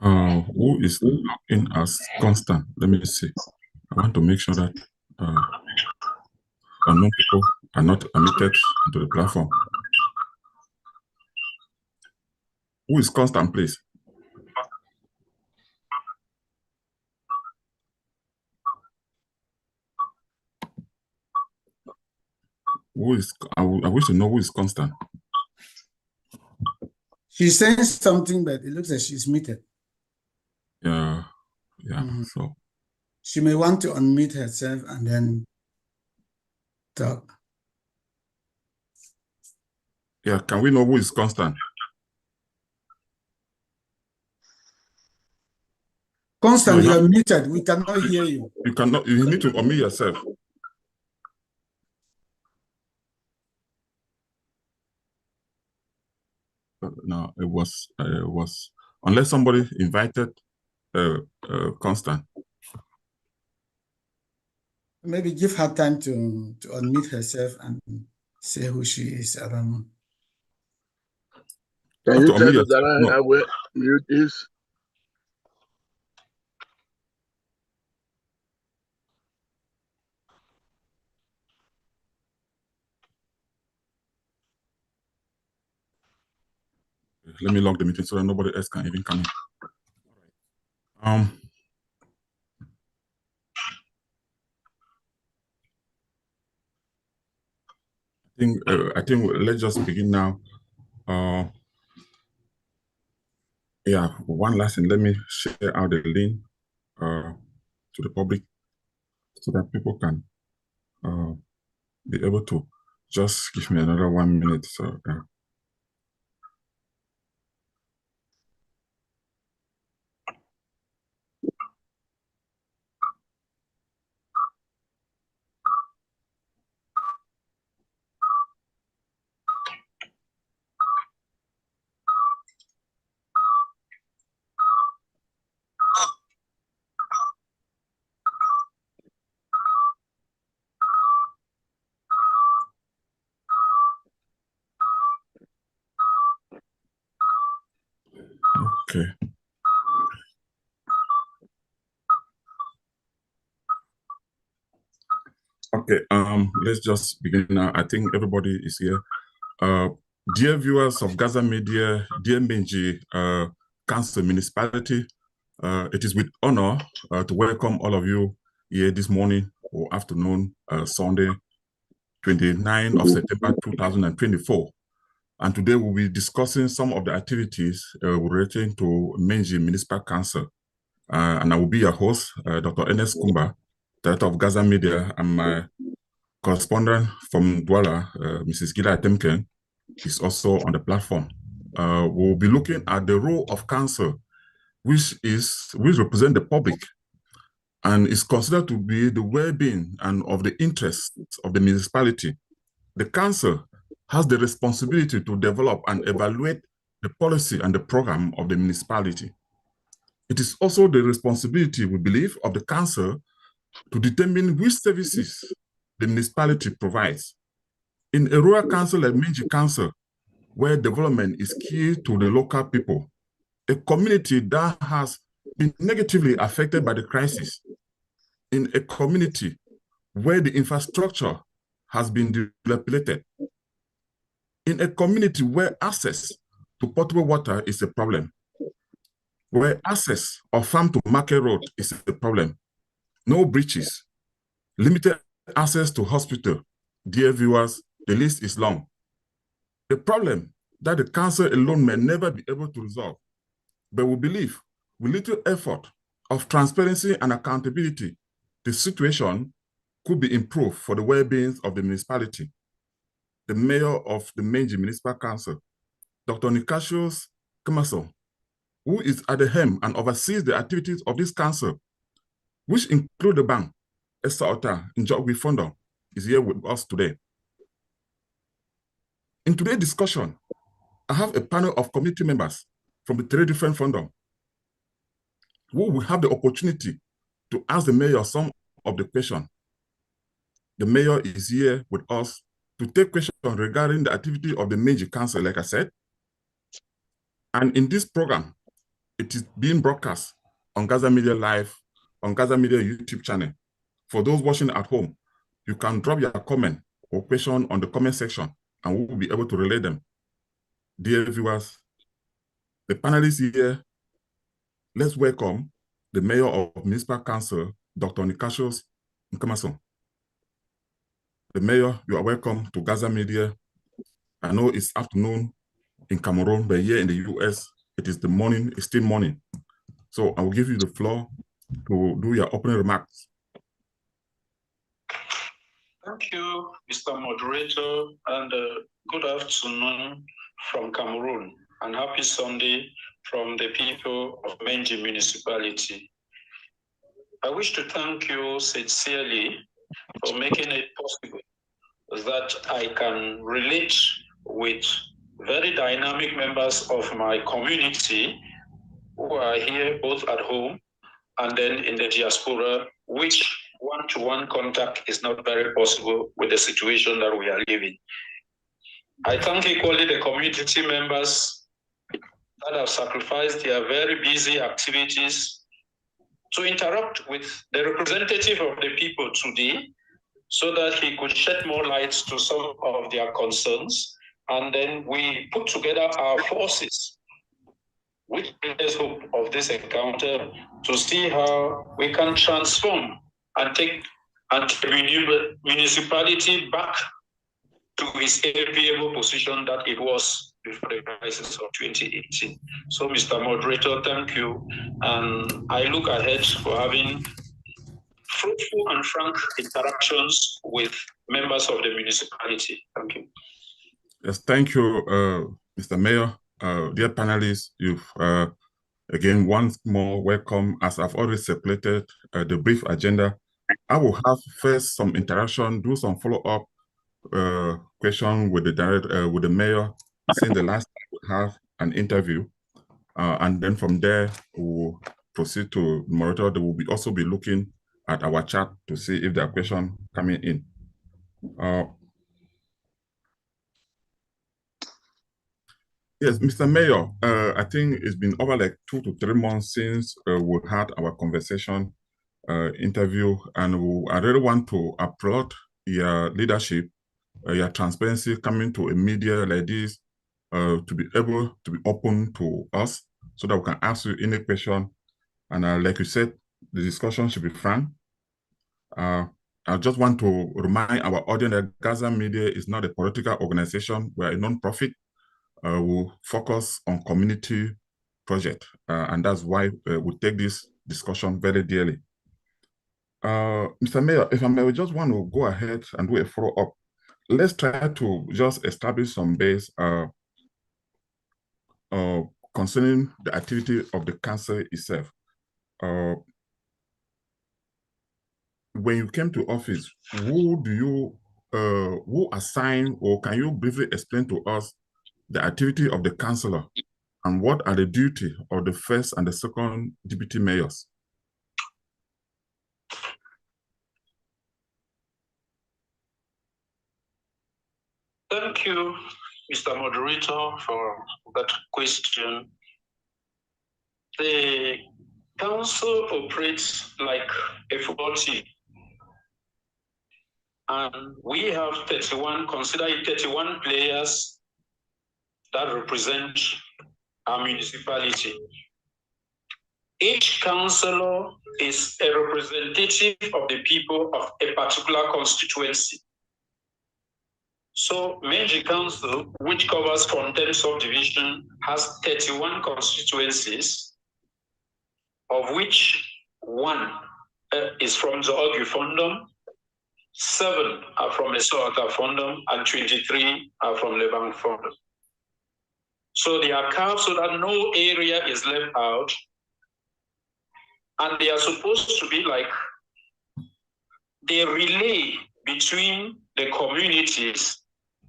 Who is logged in as constant? Let me see. I want to make sure that unknown people are not admitted into the platform. Who is constant, please? Who is? I wish to know who is constant. She's saying something, but it looks like she's muted. Yeah. Mhm. So She may want to unmute herself and then talk. yeah, can we know who is constant? Constant, No, you are muted. We cannot hear you. You cannot. You need to unmute yourself. No, it was unless somebody invited Constant. Maybe give her time to unmute herself and say who she is. I don't know. Can you tell Zara where mute is? Let me log the meeting so that nobody else can even come in. I think let's just begin now. Yeah, one last thing. Let me share out the link to the public so that people can be able to just give me another 1 minute. So. Okay. Okay, let's just begin now. I think everybody is here. Dear viewers of Gaza Media, dear Menji Council Municipality, it is with honor to welcome all of you here this morning or afternoon, Sunday, 29th of September 2024. And today we'll be discussing some of the activities relating to Menji Municipal Council. And I will be your host, Dr. Ernest Kumba, Director of Gaza Media, and my correspondent from Douala, Mrs. Gila Temken, is also on the platform. We'll be looking at the role of council, which represent the public and is considered to be the well-being and of the interests of the municipality. The council has the responsibility to develop and evaluate the policy and the program of the municipality. It is also the responsibility, we believe, of the council to determine which services the municipality provides. In a rural council like Menji Council, where development is key to the local people, a community that has been negatively affected by the crisis, in a community where the infrastructure has been dilapidated, in a community where access to potable water is a problem, where access of farm to market road is a problem, no bridges, limited access to hospital. Dear viewers, the list is long. The problem that the council alone may never be able to resolve, but we believe with little effort of transparency and accountability, the situation could be improved for the well-being of the municipality. The mayor of the Menji Municipal Council, Dr. Nikasios Kamaso, who is at the helm and oversees the activities of this council, which include the bank, Esther Ota, Njogbi Fondo, is here with us today. In today's discussion, I have a panel of committee members from the 3 different fondos who will have the opportunity to ask the mayor some of the questions. The mayor is here with us to take questions regarding the activity of the Menji Council, like I said. And in this program, it is being broadcast on Gaza Media Live, on Gaza Media YouTube channel. For those watching at home, you can drop your comment or question on the comment section, and we will be able to relay them. Dear viewers, the panelists here, let's welcome the Mayor of Municipal Council, Dr. Nikashos Nkamason. The Mayor, you are welcome to Gaza Media. I know it's afternoon in Cameroon, but here in the US, it is the morning, it's still morning. So I will give you the floor to do your opening remarks. Thank you, Mr. Moderator, and good afternoon from Cameroon, and happy Sunday from the people of Menji Municipality. I wish to thank you sincerely for making it possible that I can relate with very dynamic members of my community who are here both at home and then in the diaspora, which one-to-one contact is not very possible with the situation that we are living. I thank equally the community members that have sacrificed their very busy activities to interact with the representative of the people today so that he could shed more light to some of their concerns. And then we put together our forces with the hope of this encounter to see how we can transform and take the municipality back to its enviable position that it was before the crisis of 2018. So, Mr. Moderator, thank you. And I look ahead for having fruitful and frank interactions with members of the municipality. Thank you. Yes, thank you, Mr. Mayor. Dear panelists, you've again once more welcome. As I've already separated the brief agenda, I will have first some interaction, do some follow-up question with the mayor, since the last time we have an interview, and then from there we'll proceed to the moderator. They will also be looking at our chat to see if there are questions coming in. Yes, Mr. Mayor, I think it's been over like 2 to 3 months since we had our conversation interview, and I really want to applaud your leadership, your transparency coming to a media like this, to be able to be open to us so that we can ask you any question. And like you said, the discussion should be frank. I just want to remind our audience that Gaza Media is not a political organization. We are a non-profit. We'll focus on community project, and that's why we take this discussion very dearly. Mr. Mayor, if I may, we just want to go ahead and do a follow-up. Let's try to just establish some base concerning the activity of the council itself. When you came to office, who assigned, or can you briefly explain to us the activity of the councillor and what are the duties of the first and the second deputy mayors? Thank you, Mr. Moderator, for that question. The council operates like a football team, and we have 31 players that represent our municipality. Each councillor is a representative of the people of a particular constituency. So Menji Council, which covers Fontaine subdivision, has 31 constituencies, of which 1 is from the Ogu Fondom, 7 are from Esoaka Fondom, and 23 are from Lebang Fondom. So they are carved so that no area is left out, and they are supposed to be like the relay between the communities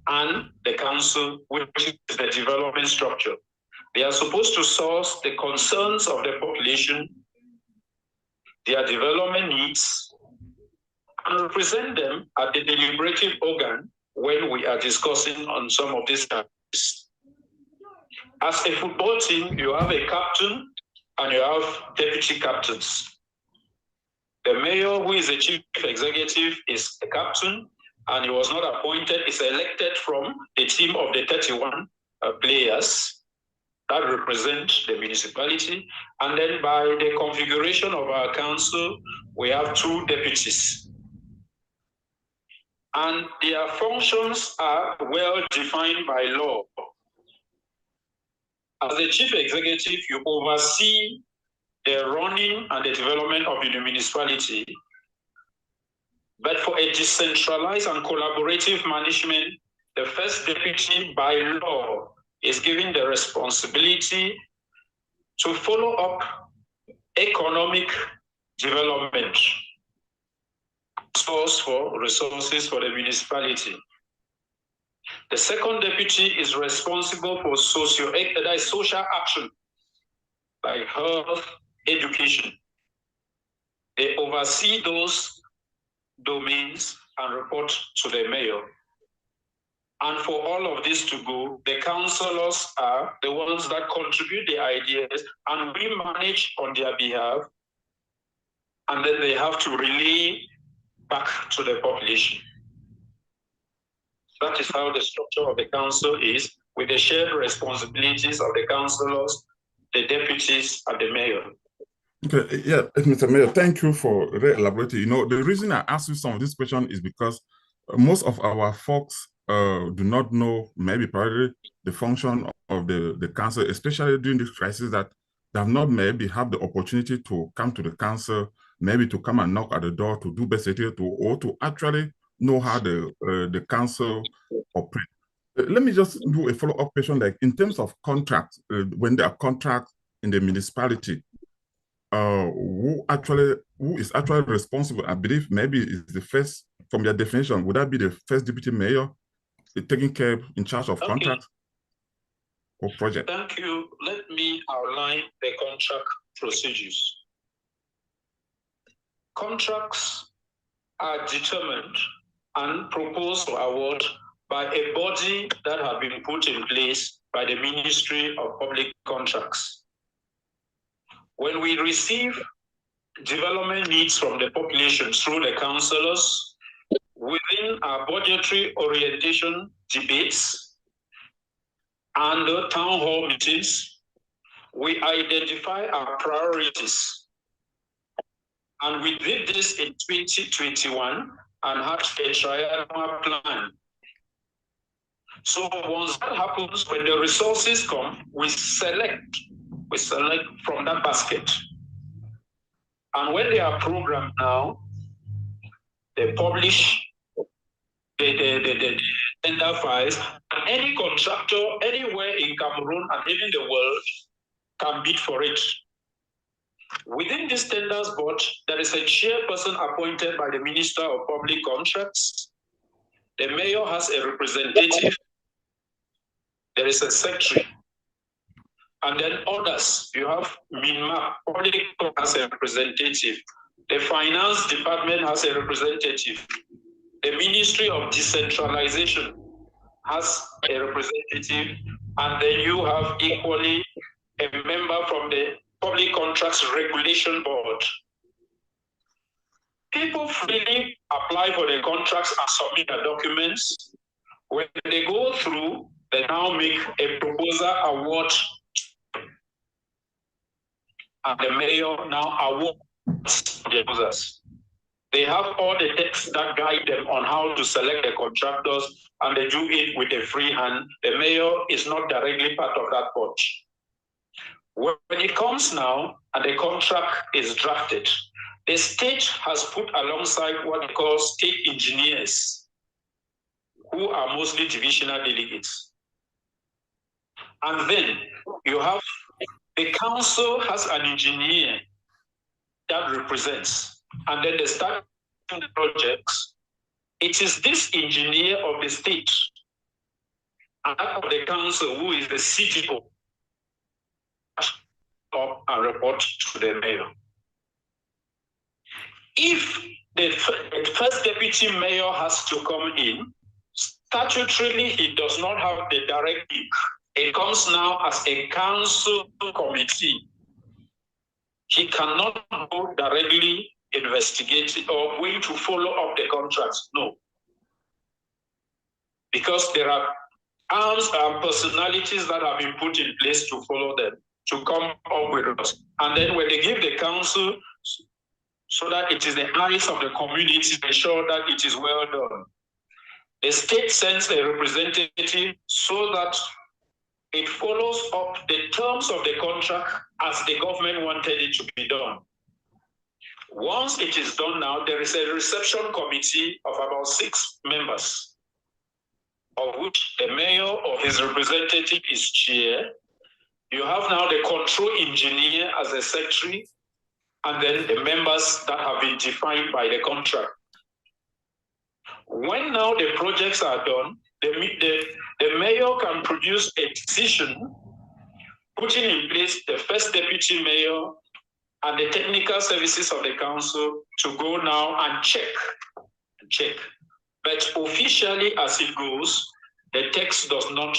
and the council, which is the development structure. They are supposed to source the concerns of the population, their development needs, and represent them at the deliberative organ when we are discussing on some of these topics. As a football team, you have a captain, and you have deputy captains. The mayor, who is the chief executive, is a captain, and he was not appointed, is elected from the team of the 31 players that represent the municipality. And then by the configuration of our council, we have 2 deputies. And their functions are well defined by law. As the chief executive, you oversee the running and the development of the municipality. But for a decentralized and collaborative management, the first deputy by law is given the responsibility to follow up economic development, source for resources for the municipality. The second deputy is responsible for social action, like health, education. They oversee those domains and report to the mayor. And for all of this to go, the councillors are the ones that contribute the ideas, and we manage on their behalf, and then they have to relay back to the population. That is how the structure of the council is, with the shared responsibilities of the councillors, the deputies, and the mayor. Okay, yeah, Mr. Mayor, thank you for very elaborating. You know, the reason I asked you some of this question is because most of our folks do not know, maybe probably, the function of the council, especially during this crisis, that they have not maybe have the opportunity to come to the council, maybe to come and knock at the door to do best or to actually know how the council operates. Let me just do a follow-up question, like in terms of contracts, when there are contracts in the municipality, who is actually responsible? I believe maybe is the first, from your definition, would that be the first deputy mayor taking care, in charge of contracts or project? Thank you. Let me outline the contract procedures. Contracts are determined and proposed for award by a body that has been put in place by the Ministry of Public Contracts. When we receive development needs from the population through the councillors, within our budgetary orientation debates and the town hall meetings, we identify our priorities. And we did this in 2021 and had a triennial plan. So once that happens, when the resources come, we select from that basket. And when they are programmed now, they publish the tender files, and any contractor anywhere in Cameroon and even the world can bid for it. Within this tenders board, there is a chairperson appointed by the Minister of Public Contracts. The mayor has a representative. There is a secretary. And then others, you have MINMA, public has a representative. The finance department has a representative. The Ministry of Decentralization has a representative. And then you have equally a member from the Public Contracts Regulation Board. People freely apply for the contracts and submit their documents. When they go through, they now make a proposal award, and the mayor now awards the users. They have all the texts that guide them on how to select the contractors, and they do it with a free hand. The mayor is not directly part of that board. When it comes now and the contract is drafted, the state has put alongside what they call state engineers, who are mostly divisional delegates. And then you have the council has an engineer that represents, and then they start the projects. It is this engineer of the state and of the council who is the CDO up and report to the mayor. If the first deputy mayor has to come in, statutorily he does not have the direct link. It comes now as a council committee he cannot go directly investigate or going to follow up the contracts. No. Because there are arms and personalities that have been put in place to follow them, to come up with us. And then when they give the council, so that it is the eyes of the community to ensure that it is well done. The state sends a representative so that it follows up the terms of the contract as the government wanted it to be done. Once it is done now, there is a reception committee of about 6 members, of which the mayor or his representative is chair. You have now the control engineer as a secretary, and then the members that have been defined by the contract. When now the projects are done, the mayor can produce a decision putting in place the first deputy mayor and the technical services of the council to go now and check. But officially as it goes, the text does not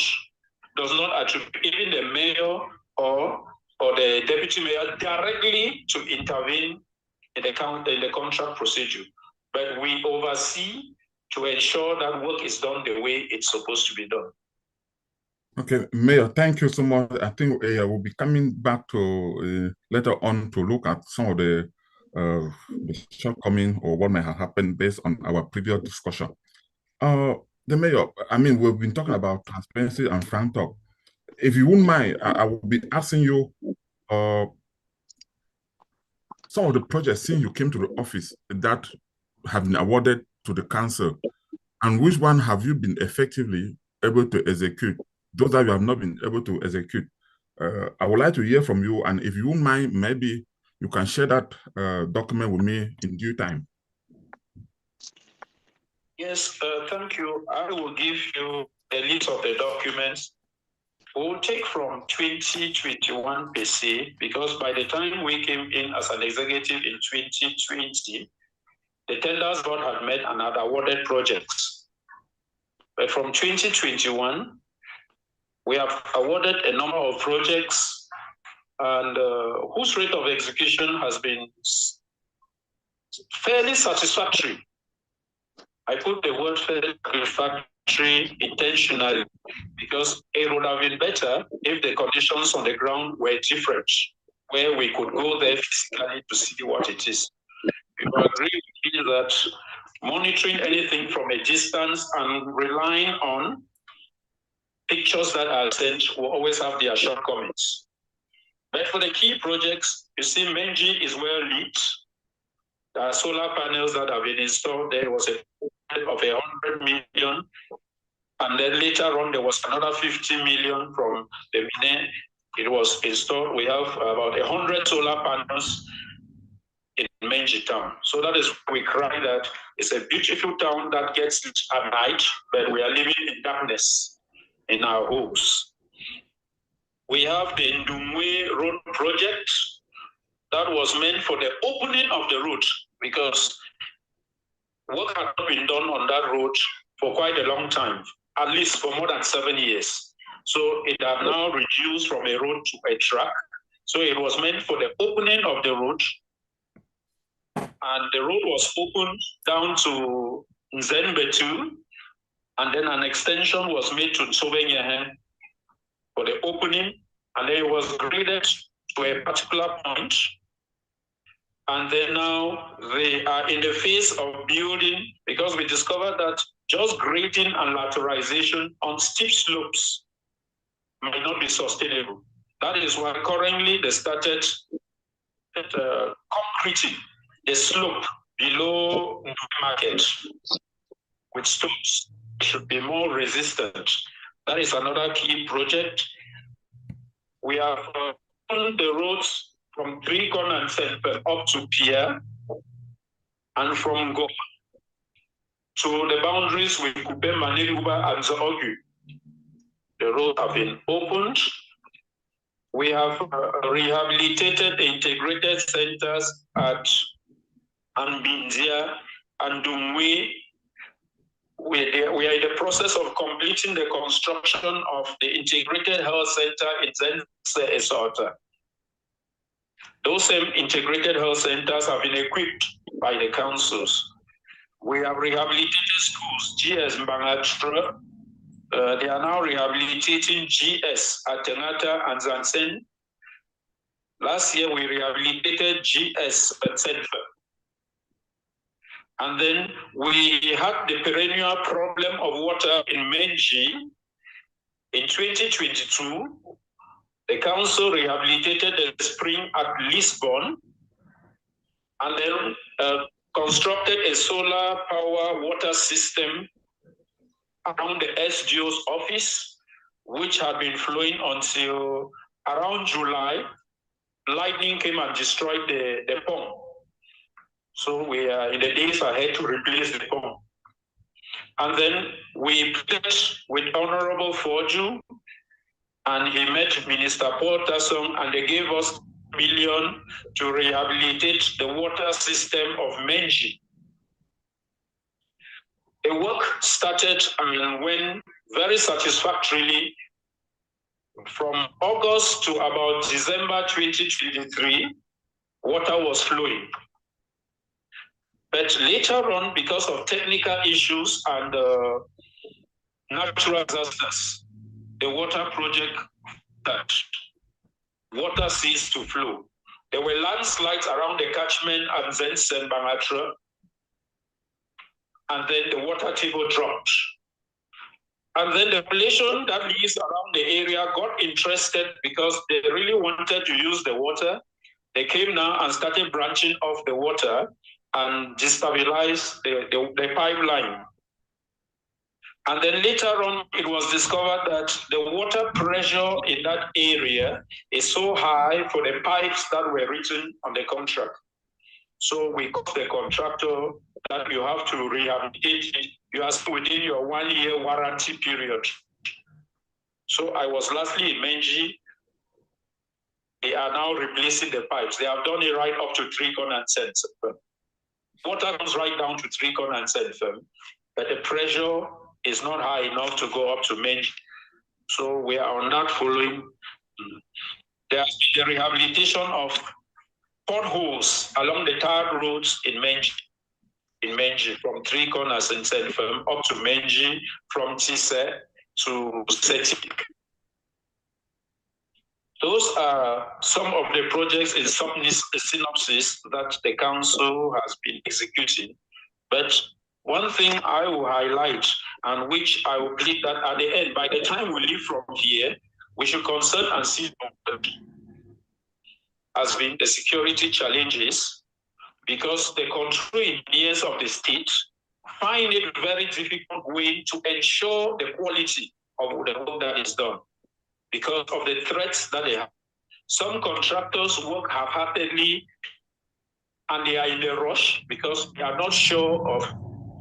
attribute even the mayor or the deputy mayor directly to intervene in the contract procedure. But we oversee to ensure that work is done the way it's supposed to be done. Okay, Mayor, thank you so much. I think we'll be coming back to later on to look at some of the shortcomings or what may have happened based on our previous discussion. The Mayor, I mean, we've been talking about transparency and frank talk. If you wouldn't mind, I will be asking you some of the projects since you came to the office that have been awarded to the council, and which one have you been effectively able to execute? Those that you have not been able to execute. I would like to hear from you, and if you wouldn't mind, maybe you can share that document with me in due time. Yes, thank you. I will give you a list of the documents. We'll take from 2021 per se, because by the time we came in as an executive in 2020, the tenders board had met and had awarded projects. But from 2021, we have awarded a number of projects and whose rate of execution has been fairly satisfactory. I put the word fairly satisfactory intentionally because it would have been better if the conditions on the ground were different, where we could go there physically to see what it is. You agree with me that monitoring anything from a distance and relying on pictures that are sent will always have their shortcomings. But for the key projects, you see Menji is well lit. There are solar panels that have been installed. There was a budget of 100 million. And then later on, there was another 50 million from the Mine. It was installed. We have about 100 solar panels in Menji town. So that is, we cry that it's a beautiful town that gets lit at night, but we are living in darkness in our homes. We have the Ndumwe Road project that was meant for the opening of the road because work had not been done on that road for quite a long time, at least for more than 7 years. So it had now reduced from a road to a track. So it was meant for the opening of the road. And the road was opened down to Nzenbetu, and then an extension was made to Tsobenyahen for the opening, and then it was graded to a particular point. And then now they are in the phase of building because we discovered that just grading and lateralization on steep slopes might not be sustainable. That is why currently they started concreting the slope below the market with stones. Should be more resistant. That is another key project. We have done the roads from Tricon and Semper up to Pierre, and from Go to the boundaries with Kube, Maniluba, and Zogu. The roads have been opened. We have rehabilitated integrated centers at Ambinzia and Dumwe. We are in the process of completing the construction of the integrated health center in Zense Esota. Those same integrated health centers have been equipped by the councils. We have rehabilitated schools, GS Mbangatra. They are now rehabilitating GS at Tengata and Zansen. Last year, we rehabilitated GS at Senfa. And then we had the perennial problem of water in Menji. In 2022, the council rehabilitated the spring at Lisbon and then constructed a solar power water system around the SDO's office, which had been flowing until around July. Lightning came and destroyed the pump. So we are in the days ahead to replace the pump. And then we played with Honorable Forju, and he met Minister Porterson, and they gave us $1 million to rehabilitate the water system of Menji. The work started and went very satisfactorily from August to about December 2023, water was flowing. But later on, because of technical issues and natural disasters, the water project touched. Water ceased to flow. There were landslides around the catchment at Zensen Bangatra, and then the water table dropped. And then the population that lives around the area got interested because they really wanted to use the water. They came now and started branching off the water and destabilize the pipeline. And then later on, it was discovered that the water pressure in that area is so high for the pipes that were written on the contract. So we called the contractor that you have to rehabilitate it. You are still within your 1-year warranty period. So I was lastly in Menji. They are now replacing the pipes. They have done it right up to 3 and cents. Water comes right down to 3 and cents, but the pressure is not high enough to go up to Menji. So we are on that following. There has been the rehabilitation of potholes along the tarred roads in Menji. From 3 corners in Senfem up to Menji, from Tise to Seti. Those are some of the projects in synopsis that the council has been executing. But one thing I will highlight, and which I will plead that at the end, by the time we leave from here, we should concern and see has been the security challenges, because the control engineers of the state find it a very difficult way to ensure the quality of the work that is done because of the threats that they have. Some contractors work half-heartedly and they are in a rush because they are not sure of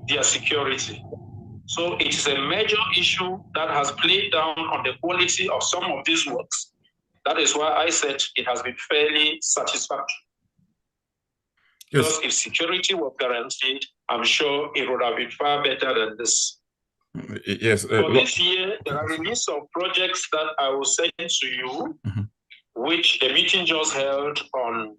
their security. So it's a major issue that has played down on the quality of some of these works. That is why I said it has been fairly satisfactory. Yes. Because if security was guaranteed, I'm sure it would have been far better than this. Yes. For this year, there are a list of projects that I will send to you, which the meeting just held on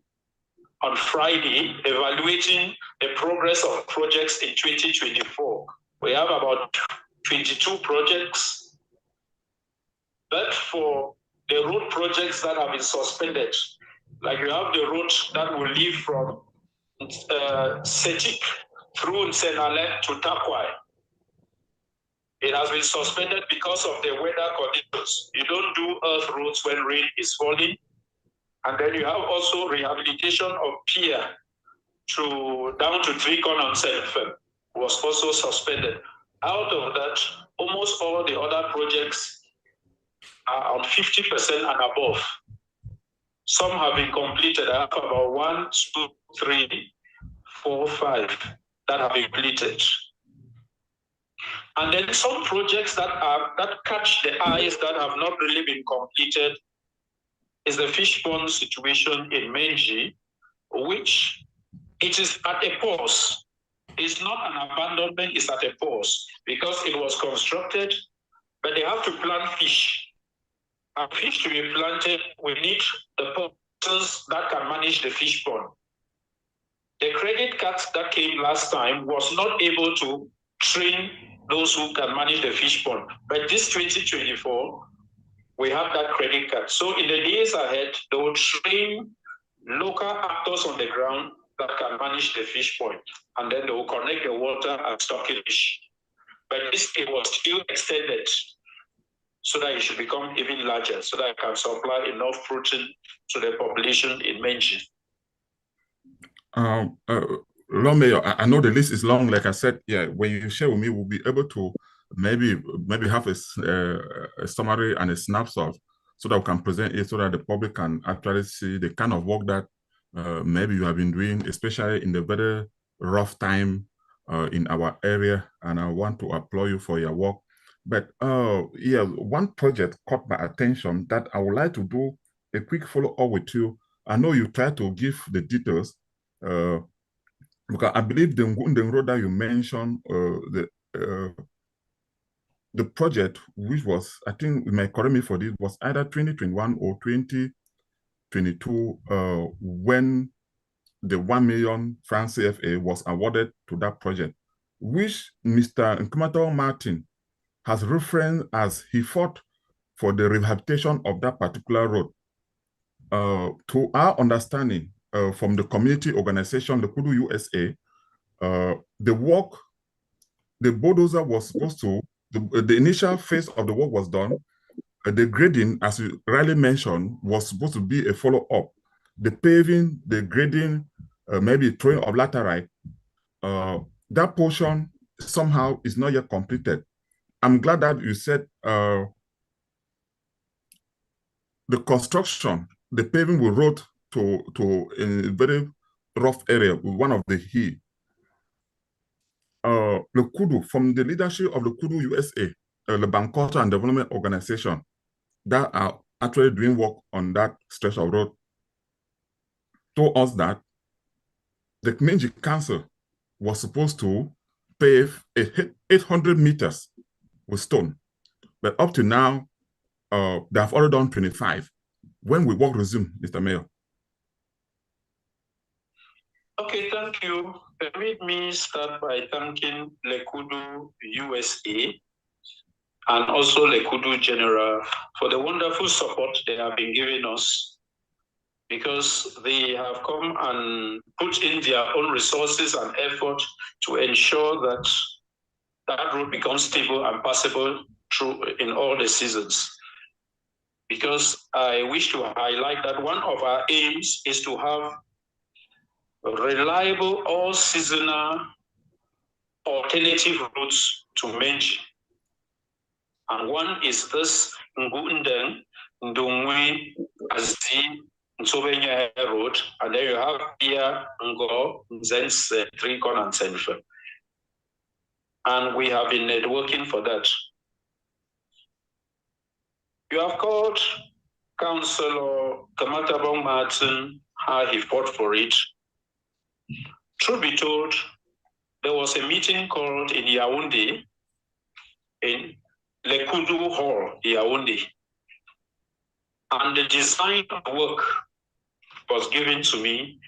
Friday, evaluating the progress of projects in 2024. We have about 22 projects, but for the road projects that have been suspended, like you have the road that will lead from Setik through Nsenale to Takwai. It has been suspended because of the weather conditions. You don't do earth roads when rain is falling. And then you have also rehabilitation of pier down to Tricon and Selfen was also suspended. Out of that, almost all the other projects are on 50% and above. Some have been completed. I have about 1, 2, 3, 4, 5 that have been completed. And then some projects that catch the eyes that have not really been completed is the fish pond situation in Menji, which it is at a pause. It's not an abandonment, it's at a pause because it was constructed, but they have to plant fish. And fish to be planted, we need the pond persons that can manage the fish pond. The credit card that came last time was not able to train those who can manage the fish pond. But this 2024, we have that credit card. So in the days ahead, they will train local actors on the ground that can manage the fish pond, and then they will connect the water and stock fish. But this it was still extended so that it should become even larger, so that it can supply enough protein to the population in Menji. Lord Mayor, I know the list is long. Like I said, yeah, when you share with me, we'll be able to maybe have a summary and a snapshot so that we can present it so that the public can actually see the kind of work that maybe you have been doing, especially in the very rough time in our area. And I want to applaud you for your work. But yeah, one project caught my attention that I would like to do a quick follow-up with you. I know you try to give the details, because I believe the road that you mentioned, the project, which was, I think, you may correct me for this, was either 2021 or 2022 when the 1 million franc CFA was awarded to that project, which Mr. Nkumato Martin has referenced as he fought for the rehabilitation of that particular road. To our understanding, from the community organization, the Kudu USA, the work, the bulldozer was supposed to, the initial phase of the work was done. The grading, as you rightly mentioned, was supposed to be a follow-up. The paving, the grading, maybe throwing of laterite, that portion somehow is not yet completed. I'm glad that you said the construction, the paving will road to a very rough area with one of the hill. The Kudu, from the leadership of the Kudu USA, the Bank and Development Organization, that are actually doing work on that stretch of road, told us that the Menji Council was supposed to pave 800 meters with stone. But up to now, they have already done 25. When will work resume, Mr. Mayor? Okay, thank you. Let me start by thanking Lekudu USA and also Lekudu General for the wonderful support they have been giving us, because they have come and put in their own resources and effort to ensure that that road becomes stable and passable through in all the seasons. Because I wish to highlight that one of our aims is to have reliable all-seasonal alternative routes to Menji. And one is this Ngundeng, Ndungwe, Azi, Nsobenya Road, and then you have here Ngo, Nzense, Tricon, and Senfe. And we have been working for that. You have called Councillor Kamatabong Martin, how he fought for it. Truth be told, there was a meeting called in Yaoundé, in Lekudu Hall, Yaoundé. And the design of work was given to me.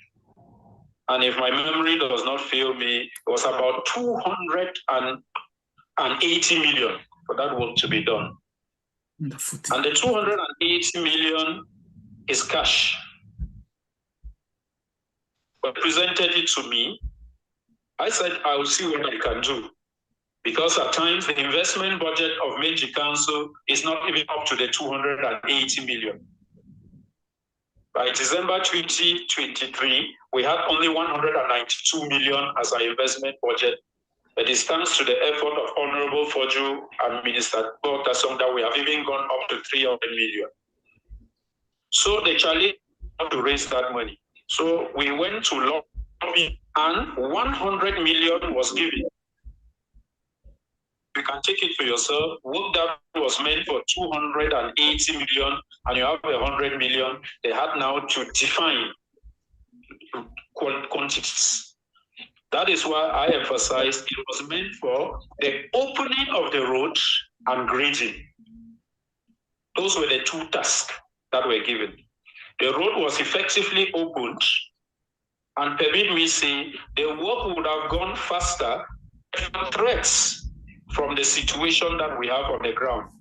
And if my memory does not fail me, it was about 280 million for that work to be done. And the 280 million is cash. But presented it to me. I said, I will see what I can do. Because at times the investment budget of Menji Council is not even up to the 280 million. By December 2023, we had only 192 million as our investment budget. But it stands to the effort of Honorable Foju and Minister Botasong that we have even gone up to 300 million. So the challenge was to raise that money. So we went to lobby and 100 million was given. You can take it for yourself. Work that was meant for 280 million and you have 100 million. They had now to define quantities. That is why I emphasized it was meant for the opening of the road and grading. Those were the two tasks that were given. the road was effectively opened, and permit me say, the work would have gone faster if not threats from the situation that we have on the ground.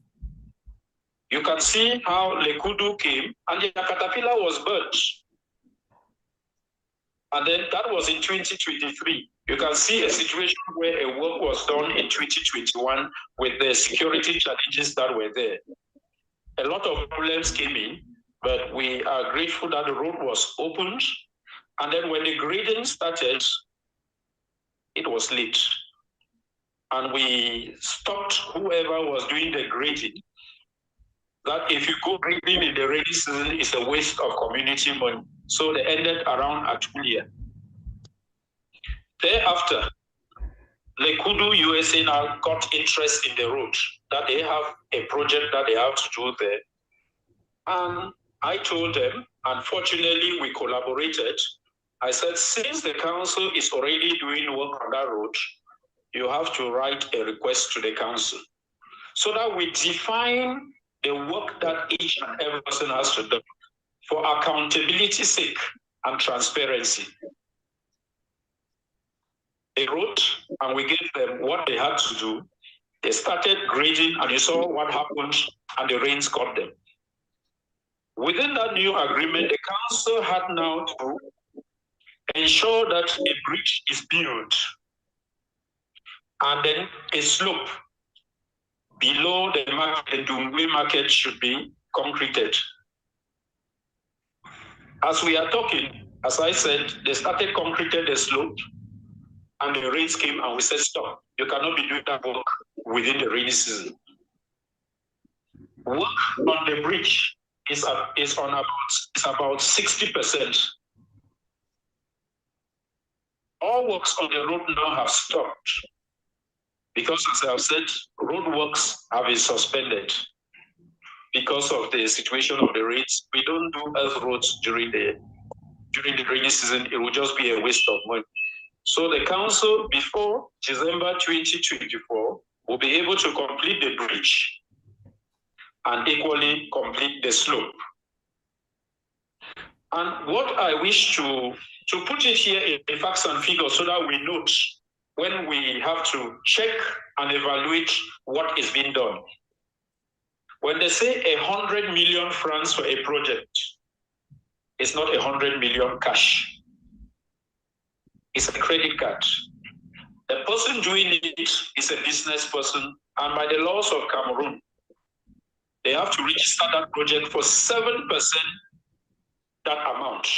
You can see how Lekudu came and the caterpillar was burnt. And then that was in 2023. You can see a situation where a work was done in 2021 with the security challenges that were there. A lot of problems came in, but we are grateful that the road was opened. And then when the grading started, it was late. And we stopped whoever was doing the grading, that if you go grading in the rainy season, it's a waste of community money. So they ended around at Julia. Thereafter, Lekudu USA now got interest in the road, that they have a project that they have to do there. And I told them, unfortunately, we collaborated. I said, since the council is already doing work on that road, you have to write a request to the council so that we define the work that each and every person has to do for accountability's sake and transparency. They wrote and we gave them what they had to do. They started grading and you saw what happened and the rains caught them. Within that new agreement, the council had now to ensure that a bridge is built and then a slope below the market, the Dungwe market should be concreted. As we are talking, as I said, they started concreting the slope and the rains came and we said, stop, you cannot be doing that work within the rainy season. Work on the bridge is about 60%. All works on the road now have stopped because, as I have said, road works have been suspended because of the situation of the rains. We don't do earth roads during the rainy season. It will just be a waste of money. So the council, before December 2024, will be able to complete the bridge and equally complete the slope. And what I wish to put it here in facts and figures so that we note when we have to check and evaluate what is being done. When they say 100 million francs for a project, it's not 100 million cash. It's a credit card. The person doing it is a business person, and by the laws of Cameroon, they have to register that project for 7% that amount.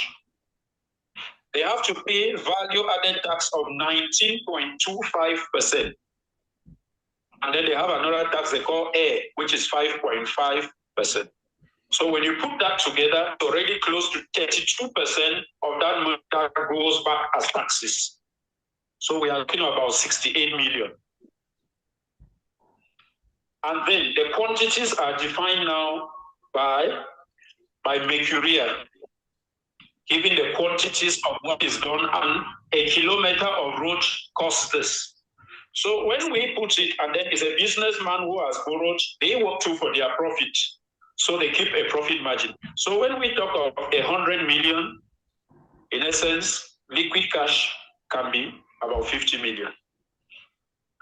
They have to pay value-added tax of 19.25%. And then they have another tax they call air, which is 5.5%. So when you put that together, it's already close to 32% of that money that goes back as taxes. So we are talking about 68 million. And then the quantities are defined now by Mercurial, giving the quantities of what is done, and a kilometer of road costs this. So when we put it, and then it's a businessman who has borrowed, they work too for their profit. So they keep a profit margin. So when we talk of 100 million, in essence, liquid cash can be about 50 million.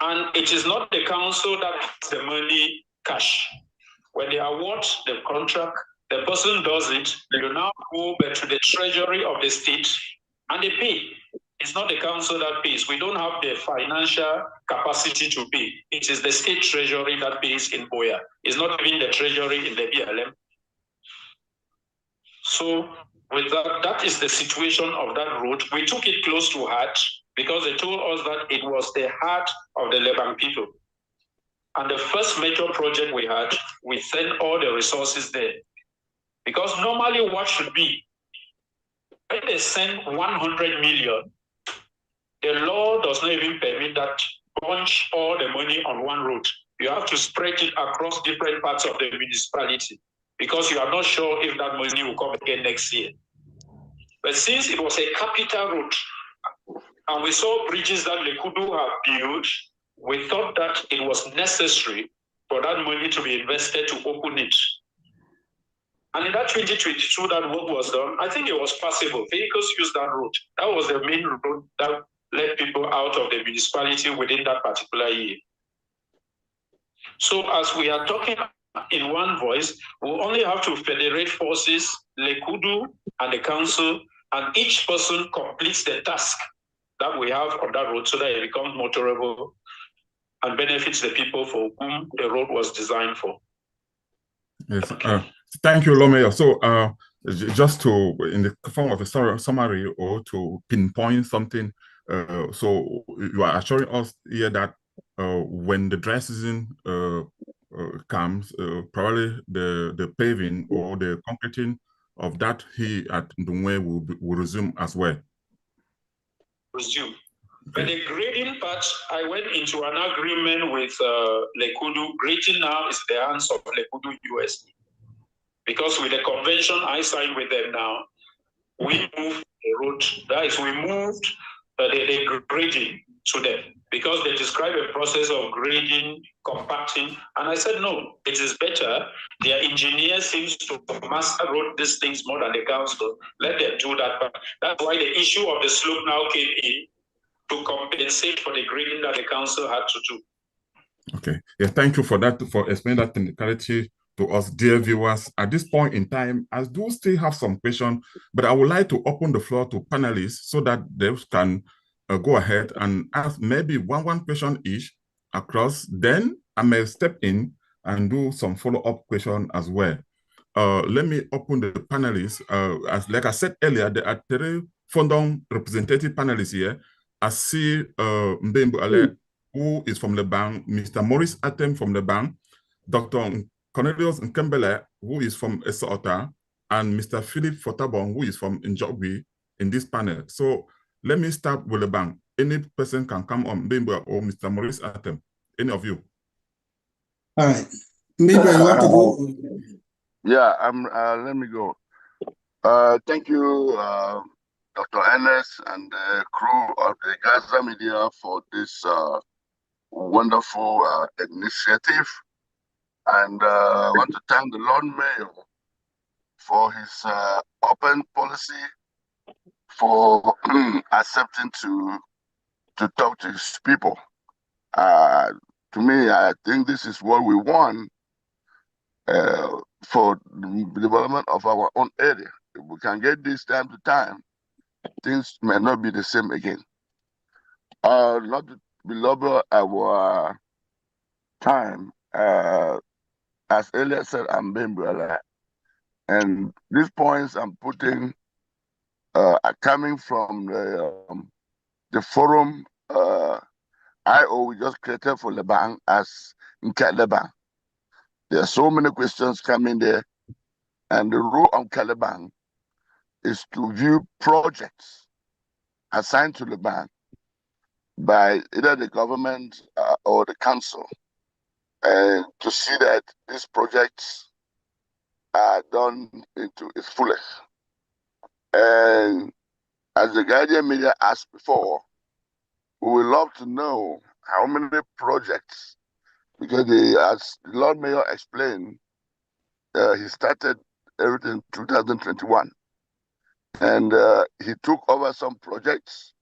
And it is not the council that has the money cash. When they award the contract, the person does it, you now go back to the treasury of the state and they pay. It's not the council that pays. We don't have the financial capacity to pay. It is the state treasury that pays in Boya. It's not even the treasury in the BLM. So with that, that is the situation of that road. We took it close to heart because they told us that it was the heart of the Leban people. And the first major project we had, we sent all the resources there. Because normally what should be, when they send 100 million, the law does not even permit that bunch all the money on one road. You have to spread it across different parts of the municipality because you are not sure if that money will come again next year. But since it was a capital road, and we saw bridges that Lekudu have built, we thought that it was necessary for that money to be invested to open it. And in that 2022, that work was done. I think it was possible. Vehicles used that road. That was the main road that led people out of the municipality within that particular year. So as we are talking in one voice, we only have to federate forces, Lekudu and the council, and each person completes the task that we have on that road so that it becomes motorable and benefits the people for whom the road was designed for. Yes, thank you, Lomeyo. So just to, in the form of a summary or to pinpoint something, so you are assuring us here that when the dry season comes, probably the paving or the concreting of that here at Ndungwe will resume as well. Resume. Okay. But the grading part, I went into an agreement with Lekudu. Grading now is the hands of Lekudu US. Because with the convention I signed with them now, we moved the road. That is, we moved the grading to them because they describe a process of grading, compacting, and I said no, it is better. Their engineer seems to master road these things more than the council. Let them do that part. That's why the issue of the slope now came in to compensate for the grading that the council had to do. Okay. Yeah, thank you for that, for explaining that technicality to us, dear viewers. At this point in time, I do still have some questions, but I would like to open the floor to panelists so that they can go ahead and ask maybe one question each across. Then I may step in and do some follow-up question as well. Let me open the panelists. As like I said earlier, there are 3 Fondong representative panelists here. I see Mbembu Ale, who is from the bank, Mr. Maurice Atem from the bank, Dr. Cornelius Nkembele, who is from Esota, and Mr. Philip Fotabon, who is from Njogbi in this panel. So let me start with the bank. Any person can come on, Mbembu or Mr. Maurice Atem, any of you. All right. Mbembu, you want to go? Yeah, let me go. Thank you, Dr. Ernest and the crew of the Gaza Media for this wonderful initiative. And I want to thank the Lord Mayor for his open policy, for accepting to talk to his people. To me, I think this is what we want for the development of our own area. If we can get this time to time, things may not be the same again. Not to belabor our time, as earlier said, I'm Bembuala, and these points I'm putting are coming from the forum IO we just created for Leban as Nkeleban. There are so many questions coming there, and the role of Caliban is to view projects assigned to the bank by either the government or the council, and to see that these projects are done into its fullest. And as the Guardian Media asked before, we would love to know how many projects, because as the Lord Mayor explained, he started everything in 2021. And he took over some projects.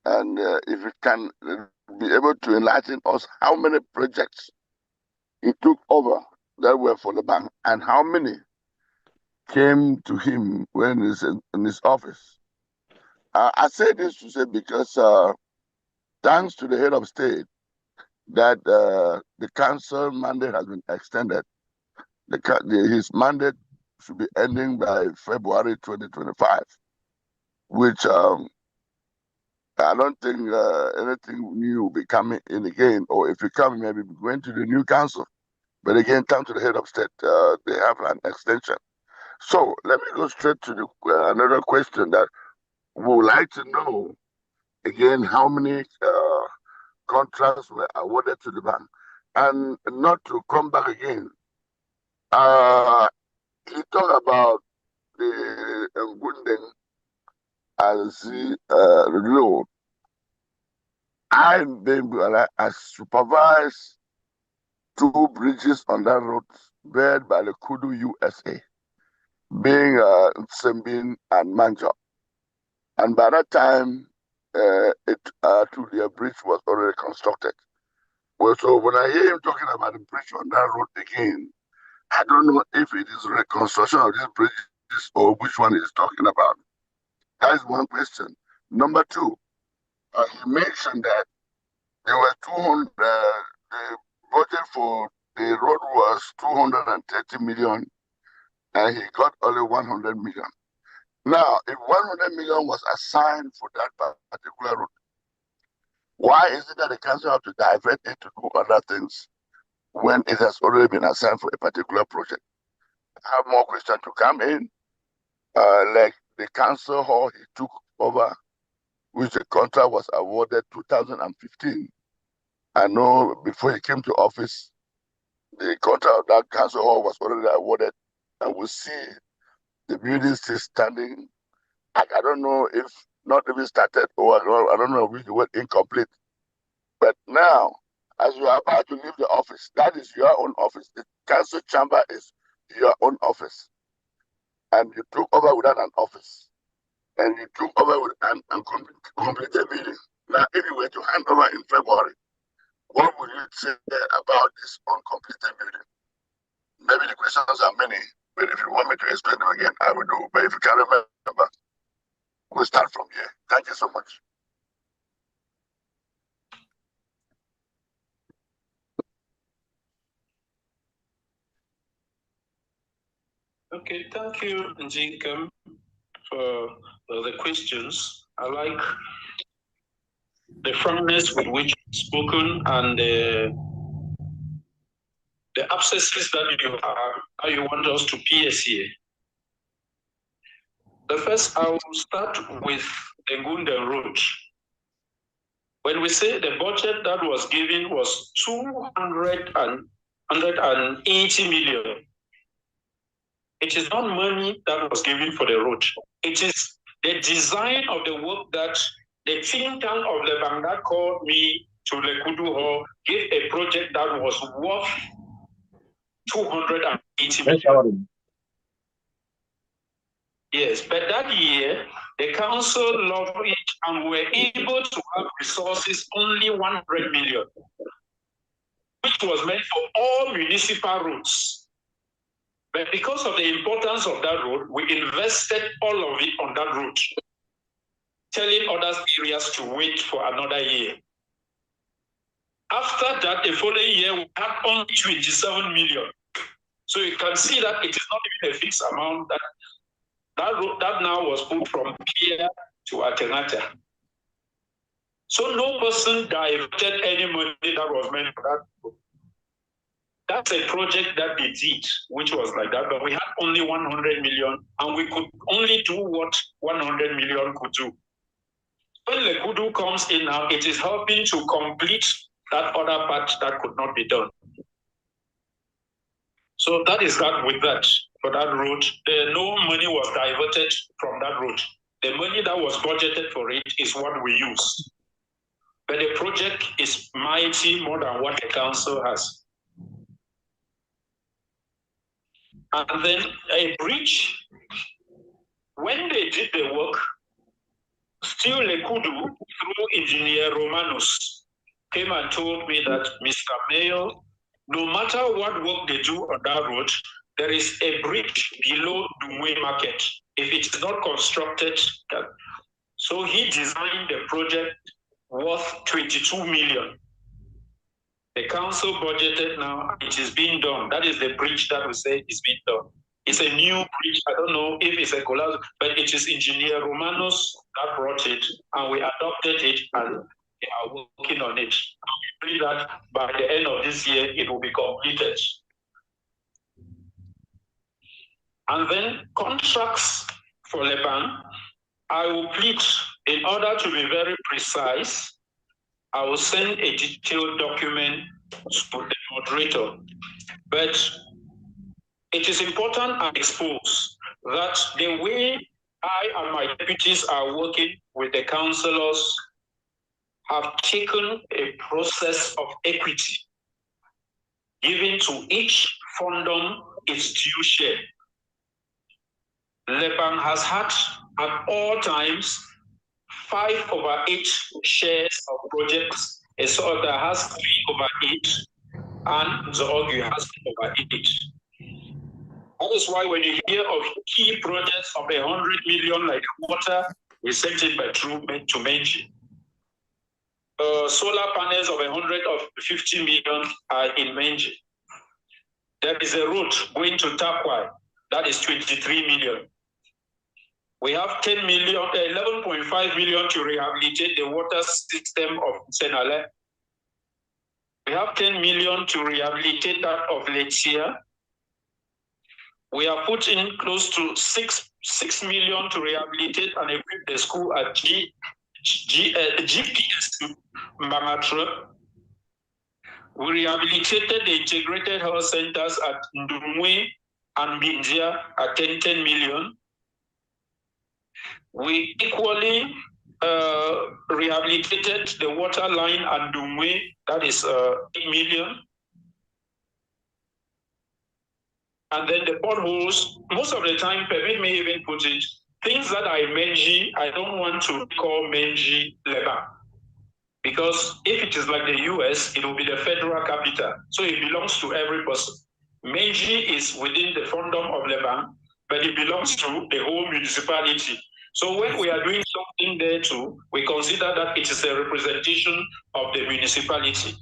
And if he can be able to enlighten us how many projects he took over that were for the bank and how many came to him when he's in his office. I say this to say because thanks to the head of state that the council mandate has been extended. His mandate should be ending by February 2025, which I don't think anything new will be coming in again, or if you come, maybe going to the new council. But again, come to the head of state, they have an extension. So let me go straight to another question that we would like to know, again, how many contracts were awarded to the bank. And not to come back again, he talked about the Ngunden as the road. I supervised 2 bridges on that road built by the Kudu USA. being Sembin and Manjo. And by that time, the bridge was already constructed. Well, so when I hear him talking about the bridge on that road again, I don't know if it is reconstruction of this bridge or which one he's talking about. That is one question. Number two, he mentioned that there were 200, the budget for the road was 230 million, and he got only 100 million. Now, if 100 million was assigned for that particular road, why is it that the council have to divert it to do other things when it has already been assigned for a particular project? I have more questions to come in, like the council hall he took over, which the contract was awarded 2015. I know before he came to office, the contract of that council hall was already awarded, and we see the building still standing. I don't know if not even started, or I don't know if the word incomplete. But now, as you are about to leave the office, that is your own office. The council chamber is your own office. And you took over without an office. And you took over with an completed building. Now, if you were to hand over in February, what would you say about this uncompleted building? Maybe the questions are many, but if you want me to explain them again, I will do. But if you can't remember, we'll start from here. Thank you so much. Okay, thank you, Njinkem, for the questions. I like the frankness with which you've spoken and the abscesses that you want us to pierce here. The first, I will start with the Gunda Road. When we say the budget that was given was 280 million, it is not money that was given for the road. It is the design of the work that the think tank of the Bangda called me to Lekudu Hall, gave a project that was worth 280 million. Yes, but that year, the council loved it and were able to have resources only 100 million, which was meant for all municipal roads. But because of the importance of that road, we invested all of it on that road, telling other areas to wait for another year. After that, the following year, we had only 27 million. So you can see that it is not even a fixed amount that road that now was put from Pierre to Atenata. So no person diverted any money that was meant for that road. That's a project that they did, which was like that, but we had only 100 million and we could only do what 100 million could do. When Lekudu comes in now, it is helping to complete that other part that could not be done. So that is that with that, for that road. No money was diverted from that road. The money that was budgeted for it is what we use. But the project is mighty more than what the council has. And then a bridge, when they did the work, still Lekudu, through engineer Romanus, came and told me that, Mr. Mayor, no matter what work they do on that road, there is a bridge below Dumwe Market. If it is not constructed, so he designed the project worth 22 million. The council budgeted now, it is being done. That is the bridge that we say is being done. It's a new bridge. I don't know if it's a collapse, but it is engineer Romanus that brought it, and we adopted it, and they are working on it. And we believe that by the end of this year, it will be completed. And then contracts for Leban, I will plead, in order to be very precise, I will send a detailed document to the moderator. But it is important and expose that the way I and my deputies are working with the councillors have taken a process of equity, giving to each fundum its due share. Lebanon has had at all times 5/8 shares of projects. Esota has 3/8, and Zogu has 4/8. That is why when you hear of key projects of 100 million, like water, we sent it by through to Menji. Solar panels of 150 million are in Menji. There is a route going to Takwai, that is 23 million. We have 10 million, 11.5 million to rehabilitate the water system of Senale. We have 10 million to rehabilitate that of Letia. We are putting close to 6 million to rehabilitate and equip the school at GPS Mbangatra. We rehabilitated the integrated health centers at Ndumwe and Bindia at 10 million. We equally rehabilitated the water line at Ndumwe, that is 8 million. And then the potholes, most of the time, permit me even put it, things that are in Menji, I don't want to call Menji Lebanon. Because if it is like the US, it will be the federal capital. So it belongs to every person. Menji is within the Fondom of Lebanon, but it belongs to the whole municipality. So when we are doing something there too, we consider that it is a representation of the municipality.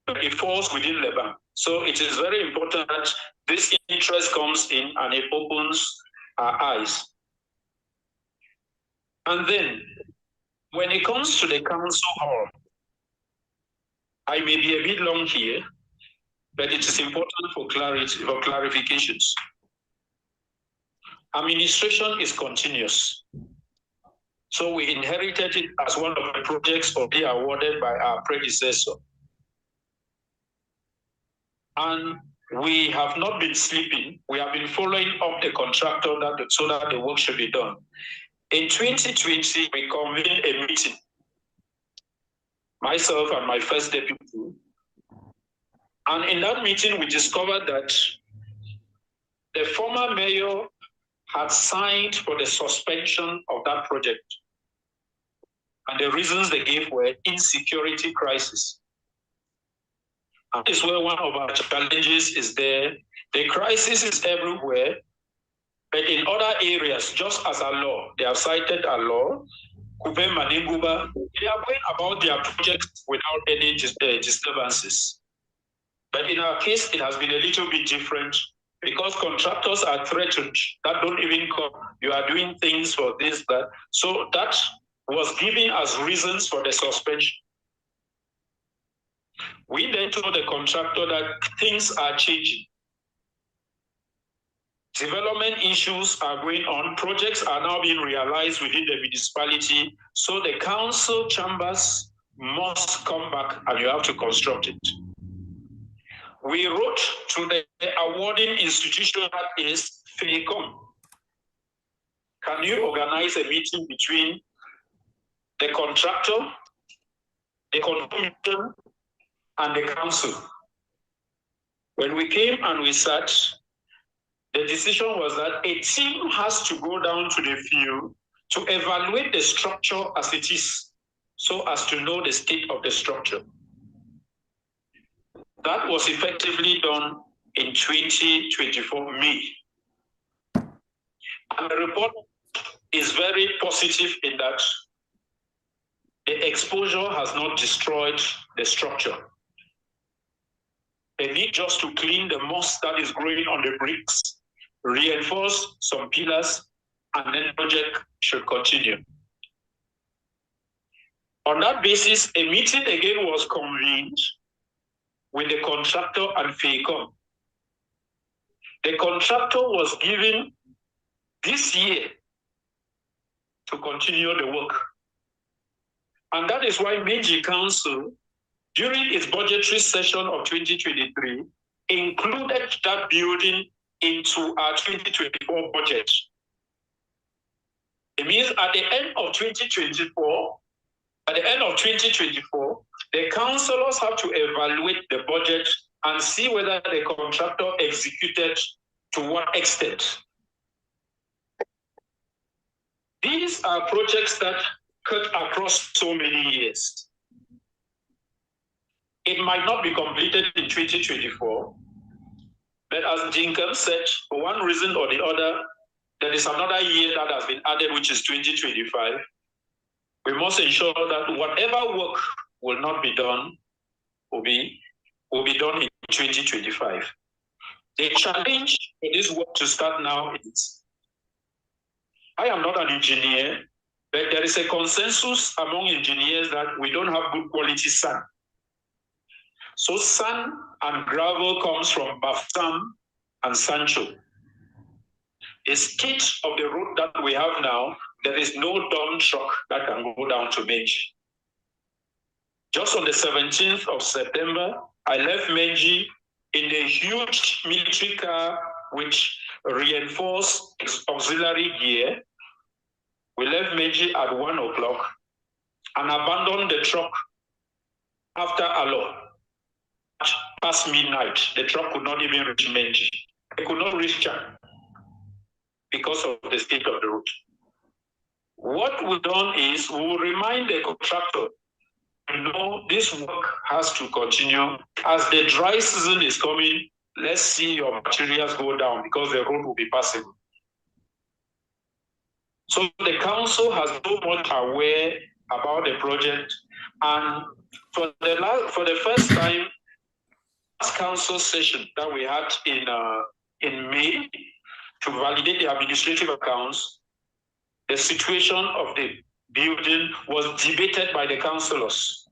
But it falls within Lebanon. So it is very important that this interest comes in and it opens our eyes. And then, when it comes to the council hall, I may be a bit long here, but it is important for clarity, for clarifications. Administration is continuous. So we inherited it as one of the projects already awarded by our predecessor. And we have not been sleeping. We have been following up the contractor so that the work should be done. In 2020, we convened a meeting, myself and my first deputy. And in that meeting, we discovered that the former mayor had signed for the suspension of that project. And the reasons they gave were insecurity crisis. And this is where one of our challenges is there. The crisis is everywhere, but in other areas, just as a law, they have cited a law, they are going about their projects without any disturbances. But in our case, it has been a little bit different because contractors are threatened that don't even come. You are doing things for this, that. So that was giving us reasons for the suspension. We then told the contractor that things are changing. Development issues are going on. Projects are now being realized within the municipality. So the council chambers must come back and you have to construct it. We wrote to the awarding institution, that is FECOM. Can you organize a meeting between the contractor, the commission, and the council? When we came and we sat, the decision was that a team has to go down to the field to evaluate the structure as it is, so as to know the state of the structure. That was effectively done in 2024 May. And the report is very positive in that the exposure has not destroyed the structure. They need just to clean the moss that is growing on the bricks, reinforce some pillars, and then the project should continue. On that basis, a meeting again was convened with the contractor and FECOM. The contractor was given this year to continue the work. And that is why Menji Council, during its budgetary session of 2023, included that building into our 2024 budget. It means at the end of 2024, the councillors have to evaluate the budget and see whether the contractor executed to what extent. These are projects that cut across so many years. It might not be completed in 2024, but as Jinkem said, for one reason or the other, there is another year that has been added, which is 2025. We must ensure that whatever work will not be done will be done in 2025. The challenge for this work to start now is, I am not an engineer, but there is a consensus among engineers that we don't have good quality sand. So sand and gravel comes from Baftam and Sancho. The state of the road that we have now, there is no dump truck that can go down to Meiji. Just on the 17th of September, I left Meiji in a huge military car with reinforced auxiliary gear. We left Meiji at 1 o'clock and abandoned the truck after Alo. Past midnight, the truck could not even reach Meiji. It could not reach Chang because of the state of the road. What we've done is we will remind the contractor, this work has to continue. As the dry season is coming, let's see your materials go down because the road will be passable. So the council has so much aware about the project, and for the first time, last council session that we had in May to validate the administrative accounts, the situation of the building was debated by the councillors.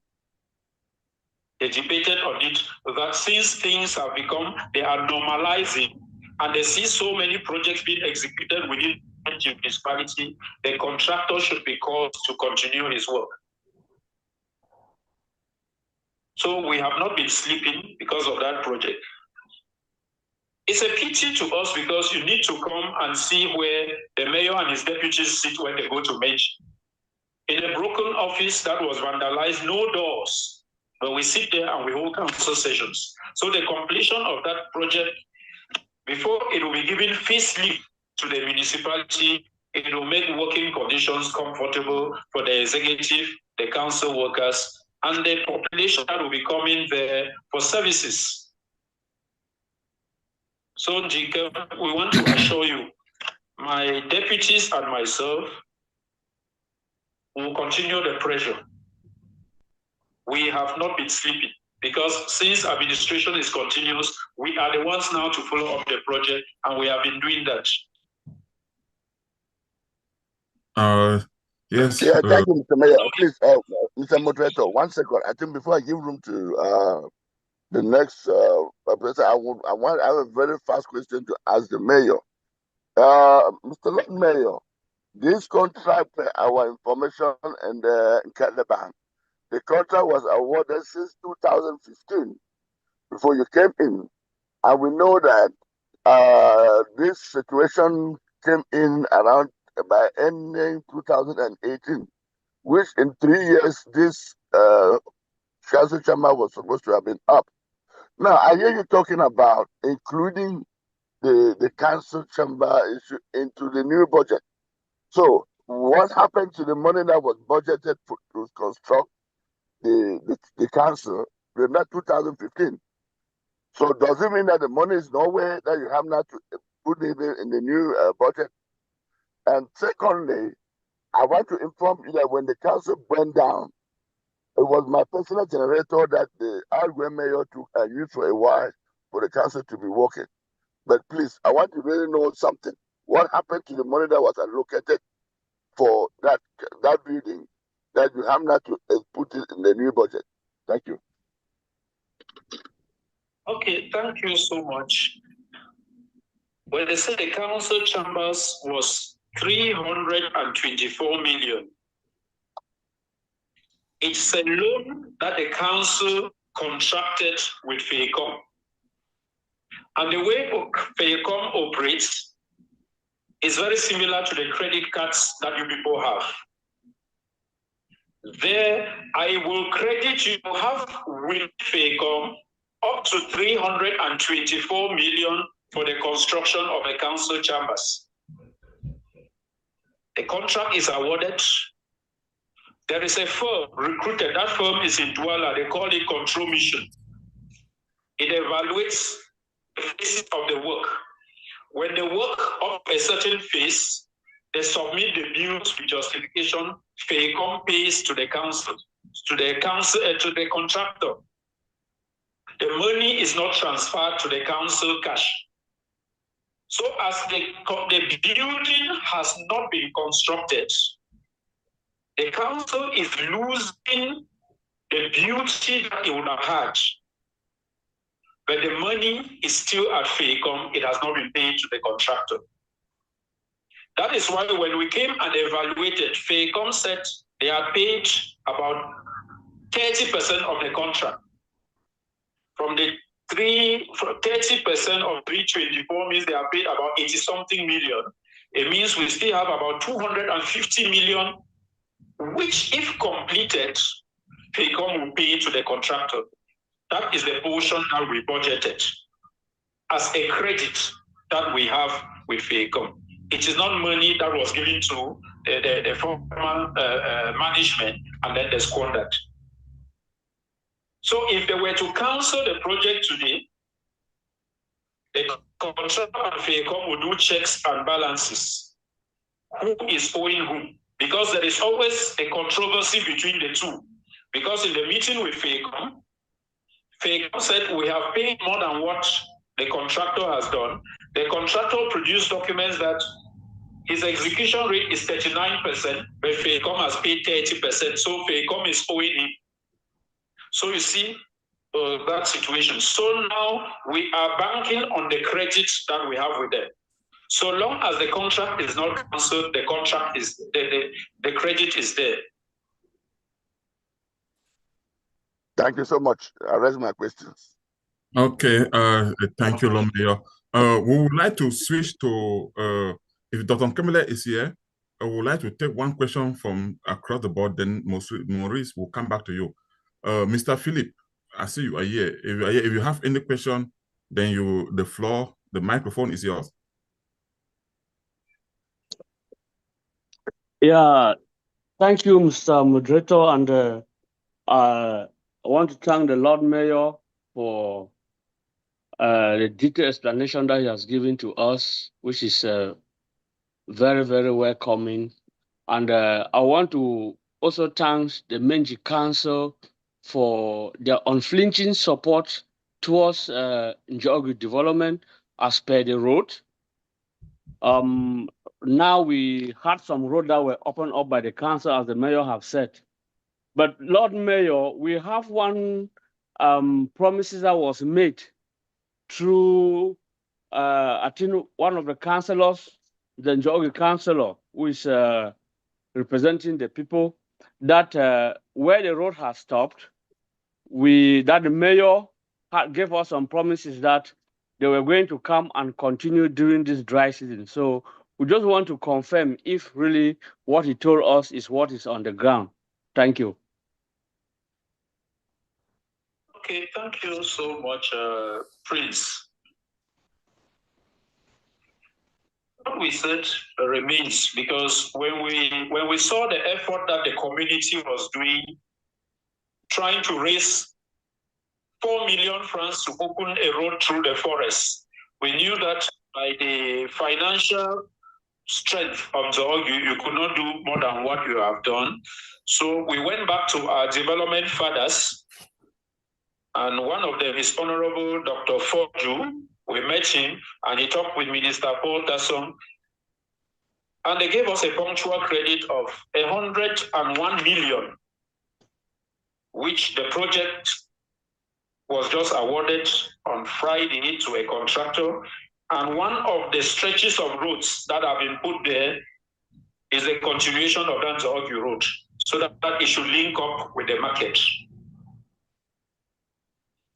They debated on it that since things have become, they are normalizing, and they see so many projects being executed within the municipality, the contractor should be called to continue his work. So we have not been sleeping because of that project. It's a pity to us because you need to come and see where the mayor and his deputies sit when they go to Meiji. In a broken office that was vandalized, no doors, but we sit there and we hold council sessions. So the completion of that project, before it will be given fee slip to the municipality, it will make working conditions comfortable for the executive, the council workers, and the population that will be coming there for services. So, Jacob, we want to assure you, my deputies and myself will continue the pressure. We have not been sleeping because since administration is continuous, we are the ones now to follow up the project, and we have been doing that. Yes. Yeah, thank you, Mr. Mayor. Please, Mr. Moderator, 1 second. I think before I give room to the next person, I have a very fast question to ask the mayor. Mr. Lord Mayor, this contract, our information and the bank, the contract was awarded since 2015 before you came in, and we know that this situation came in around by ending 2018, which in 3 years this council chamber was supposed to have been up. Now I hear you talking about including the council chamber issue into the new budget. So what happened to the money that was budgeted to construct the council in 2015? So does it mean that the money is nowhere that you have not to put it in the new budget? And secondly, I want to inform you that when the council went down, it was my personal generator that the outgoing mayor took and used for a while for the council to be working. But please, I want to really know something. What happened to the money that was allocated for that building that you have not to put it in the new budget? Thank you. Okay, thank you so much. When they said the council chambers was 324 million, it's a loan that the council contracted with FEICOM. And the way FEICOM operates is very similar to the credit cards that you people have. There, I will credit you have with FEICOM up to 324 million for the construction of the council chambers. The contract is awarded. There is a firm recruited. That firm is in Douala. They call it Control Mission. It evaluates the phases of the work. When they work up a certain phase, they submit the bills with justification. FACOM pays to the council, to the contractor. The money is not transferred to the council cash. So as the building has not been constructed, the council is losing the beauty that it would have had. But the money is still at FACOM. It has not been paid to the contractor. That is why when we came and evaluated, FACOM said they had paid about 30% of the contract. From the 30% of 324 means they have paid about 80-something million. It means we still have about 250 million, which if completed, FACOM will pay to the contractor. That is the portion that we budgeted as a credit that we have with FACOM. It is not money that was given to the former management and then they squandered. So if they were to cancel the project today, the contractor and FACOM will do checks and balances. Who is owing whom? Because there is always a controversy between the two. Because in the meeting with FACOM said we have paid more than what the contractor has done. The contractor produced documents that his execution rate is 39%, but FACOM has paid 30%, so FACOM is owing him. So you see that situation. So now we are banking on the credits that we have with them. So long as the contract is not cancelled, the contract is the credit is there. Thank you so much. I raise my questions. Okay, thank you, Lord Mayor. We would like to switch to, if Dr. Nkemele is here, I would like to take one question from across the board, then Maurice will come back to you. Mr. Philip, I see you are here. If you have any question, then the microphone is yours. Yeah, thank you, Mr. Moderator, and I want to thank the Lord Mayor for the detailed explanation that he has given to us, which is very, very welcoming. And I want to also thank the Menji Council for their unflinching support towards Njogu development as per the road. Now we had some roads that were opened up by the council, as the mayor have said. But Lord Mayor, we have one promises that was made through, I think, one of the councillors, the Njogu councillor, who is representing the people, that where the road has stopped, that the mayor gave us some promises that they were going to come and continue during this dry season. So we just want to confirm if really what he told us is what is on the ground. Thank you. Okay, thank you so much, Prince. What we said remains, because when we saw the effort that the community was doing, trying to raise 4 million francs to open a road through the forest, we knew that by the financial strength of Njogu, you could not do more than what you have done. So we went back to our development fathers, and one of them is Honorable Dr. Forju. We met him, and he talked with Minister Paul Tasson, and they gave us a punctual credit of 101 million, which the project was just awarded on Friday to a contractor. And one of the stretches of roads that have been put there is a continuation of that Njogu road, so that it should link up with the market.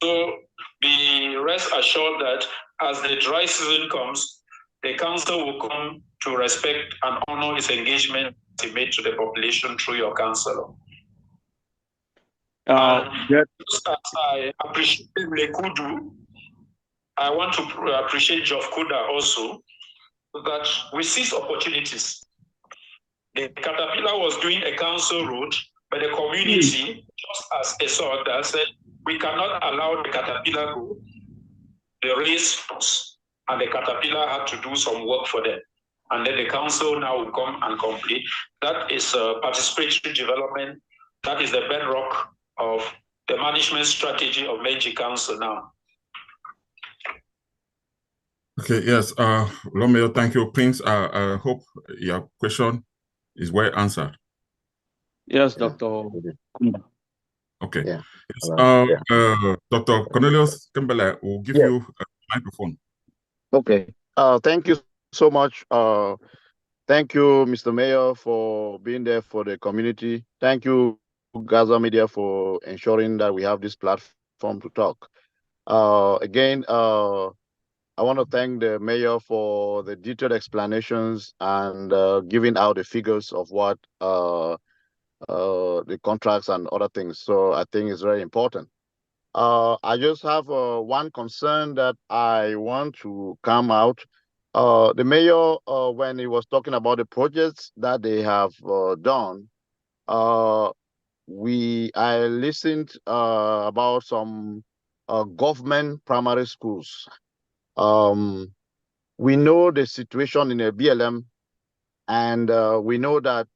So be rest assured that as the dry season comes, the council will come to respect and honor its engagement made to the population through your councillor. Just as I appreciate Lekudu, I want to appreciate Geoff Kuda also, that we seize opportunities. The Caterpillar was doing a council road, but the community, just as a sort that said, we cannot allow the Caterpillar go. The race was, and the Caterpillar had to do some work for them. And then the council now will come and complete. That is participatory development. That is the bedrock of the management strategy of Meiji Council now. Okay, yes, Lord Mayor, thank you. Prince, I hope your question is well answered. Yes, Dr. Kumba. Okay. Yeah. Yes. Dr. Cornelius Kembele will give you a microphone. Okay. Thank you so much. Thank you, Mr. Mayor, for being there for the community. Thank you, Gaza Media, for ensuring that we have this platform to talk. Again, I want to thank the mayor for the detailed explanations and giving out the figures of what the contracts and other things. So I think it's very important. I just have one concern that I want to come out. The mayor, when he was talking about the projects that they have done, I listened about some government primary schools. We know the situation in a BLM, and we know that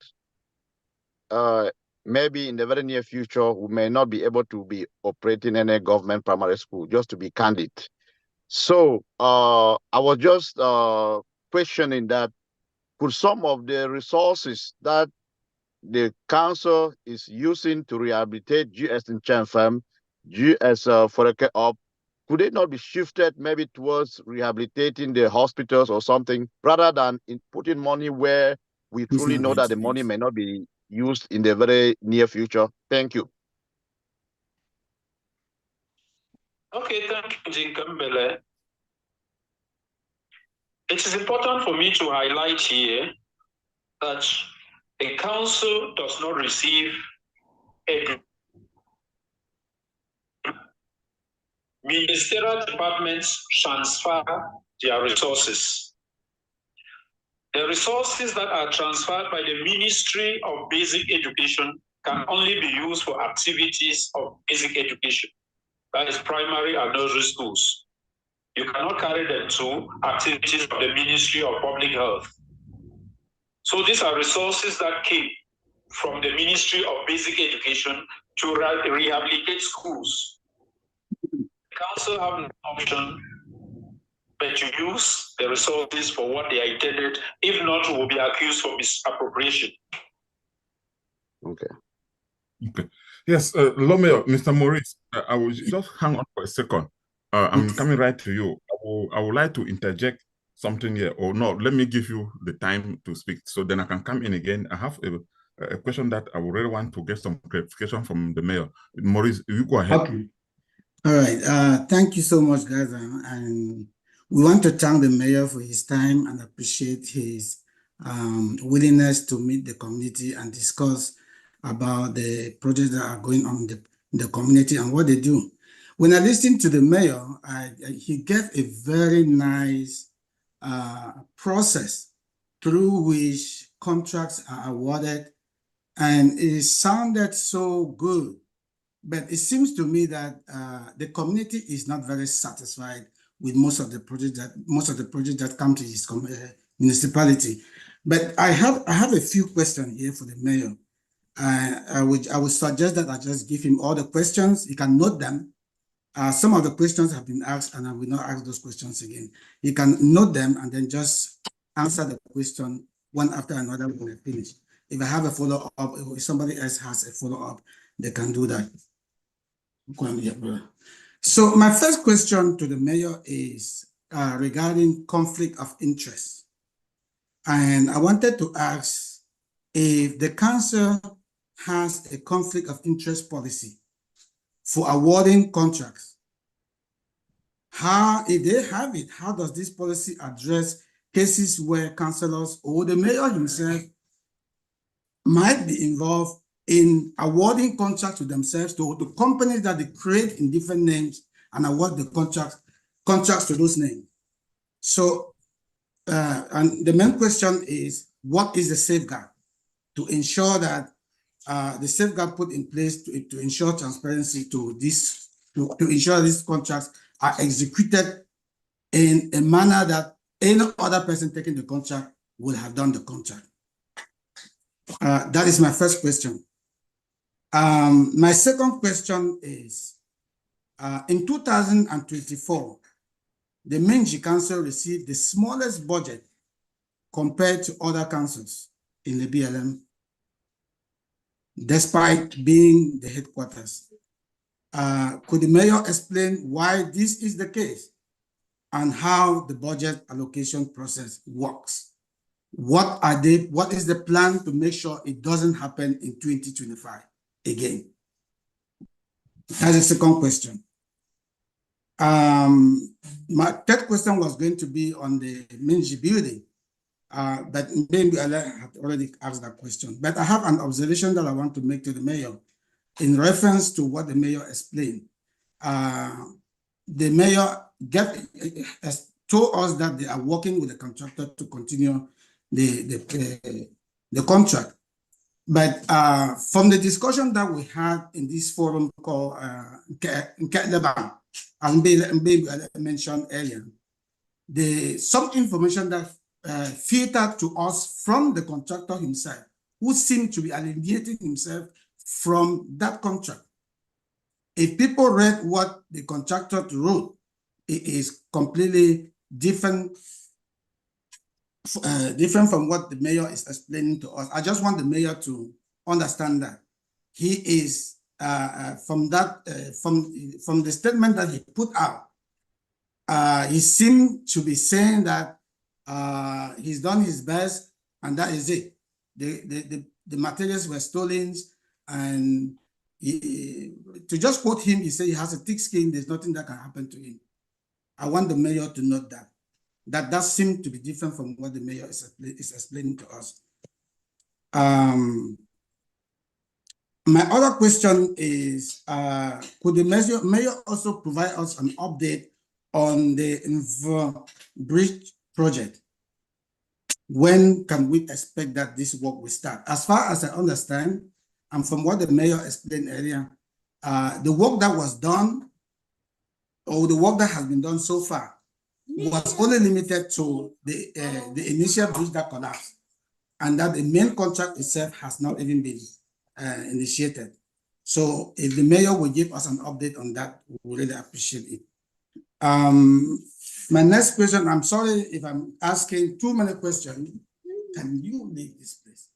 maybe in the very near future, we may not be able to be operating any government primary school, just to be candid. So I was just questioning that, could some of the resources that the council is using to rehabilitate GS in Chenfam, GS Foreke up, could it not be shifted maybe towards rehabilitating the hospitals or something, rather than in putting money where we truly know that the money may not be used in the very near future? Thank you. Okay, thank you, Jinkambele. It is important for me to highlight here that the council does not receive a ministerial departments transfer their resources. The resources that are transferred by the Ministry of Basic Education can only be used for activities of basic education. That is primary and nursery schools. You cannot carry them to activities of the Ministry of Public Health. So these are resources that came from the Ministry of Basic Education to rehabilitate schools. The council have an option but to use the resources for what they are intended. If not, we will be accused of misappropriation. Okay. Okay. Yes, Lomeo, Mr. Maurice, I will just hang on for a second. I'm coming right to you. I would like to interject something here, or no, let me give you the time to speak so then I can come in again. I have a question that I would really want to get some clarification from the mayor. Maurice, you go ahead. Okay. All right. Thank you so much, guys. And we want to thank the mayor for his time and appreciate his willingness to meet the community and discuss about the projects that are going on in the community and what they do. When I listened to the mayor, he gave a very nice process through which contracts are awarded, and it sounded so good. But it seems to me that the community is not very satisfied with most of the projects that come to his municipality. But I have a few questions here for the mayor. I would suggest that I just give him all the questions. He can note them. Some of the questions have been asked, and I will not ask those questions again. He can note them and then just answer the question one after another when I finish. If I have a follow-up, if somebody else has a follow-up, they can do that. So my first question to the mayor is regarding conflict of interest. And I wanted to ask if the council has a conflict of interest policy for awarding contracts. If they have it, how does this policy address cases where councillors or the mayor himself might be involved in awarding contracts to themselves, to companies that they create in different names and award the contracts to those names? So, and the main question is, what is the safeguard to ensure that the safeguard put in place to ensure transparency to ensure these contracts are executed in a manner that any other person taking the contract will have done the contract. That is my first question. My second question is, in 2024, the Menji Council received the smallest budget compared to other councils in the BLM, despite being the headquarters. Could the mayor explain why this is the case and how the budget allocation process works? What is the plan to make sure it doesn't happen in 2025 again? That's the second question. My third question was going to be on the Menji building, but maybe I have already asked that question. But I have an observation that I want to make to the mayor in reference to what the mayor explained. The mayor has told us that they are working with the contractor to continue the contract. But from the discussion that we had in this forum called Nkeleban, and I mentioned earlier, some information that filtered to us from the contractor himself, who seemed to be alienating himself from that contract. If people read what the contractor wrote, it is completely different from what the mayor is explaining to us. I just want the mayor to understand that he is from the statement that he put out. He seemed to be saying that he's done his best and that is it. The materials were stolen, and to just quote him, he said he has a thick skin. There's nothing that can happen to him. I want the mayor to note that. That does seem to be different from what the mayor is explaining to us. My other question is, could the mayor also provide us an update on the bridge project? When can we expect that this work will start? As far as I understand, and from what the mayor explained earlier, the work that was done, or the work that has been done so far, was only limited to the initial bridge that collapsed, and that the main contract itself has not even been initiated. So if the mayor will give us an update on that, we really appreciate it. My next question, I'm sorry if I'm asking too many questions. Can you leave this place?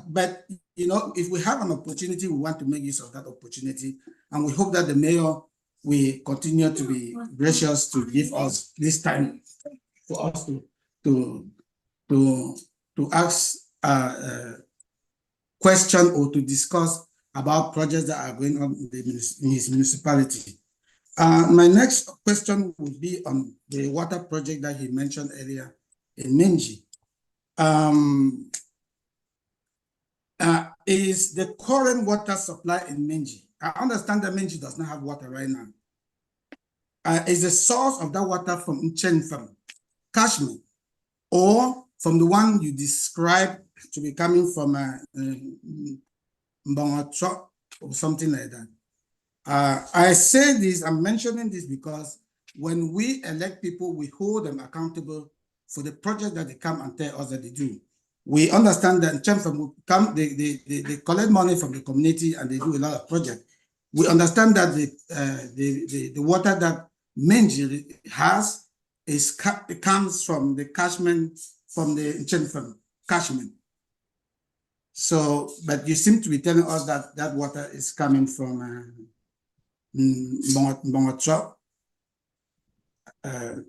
But you know, if we have an opportunity, we want to make use of that opportunity, and we hope that the mayor will continue to be gracious to give us this time for us to ask question or to discuss about projects that are going on in his municipality. My next question would be on the water project that he mentioned earlier in Menji. Is the current water supply in Menji? I understand that Menji does not have water right now. Is the source of that water from Nchenfam, Kashmir, or from the one you described to be coming from Mbongatro or something like that? I say this, I'm mentioning this because when we elect people, we hold them accountable for the project that they come and tell us that they do. We understand that Nchenfam will come, they collect money from the community and they do a lot of projects. We understand that the water that Menji has it comes from the catchment from the Nchenfam catchment. So, but you seem to be telling us that that water is coming from Mbongatro,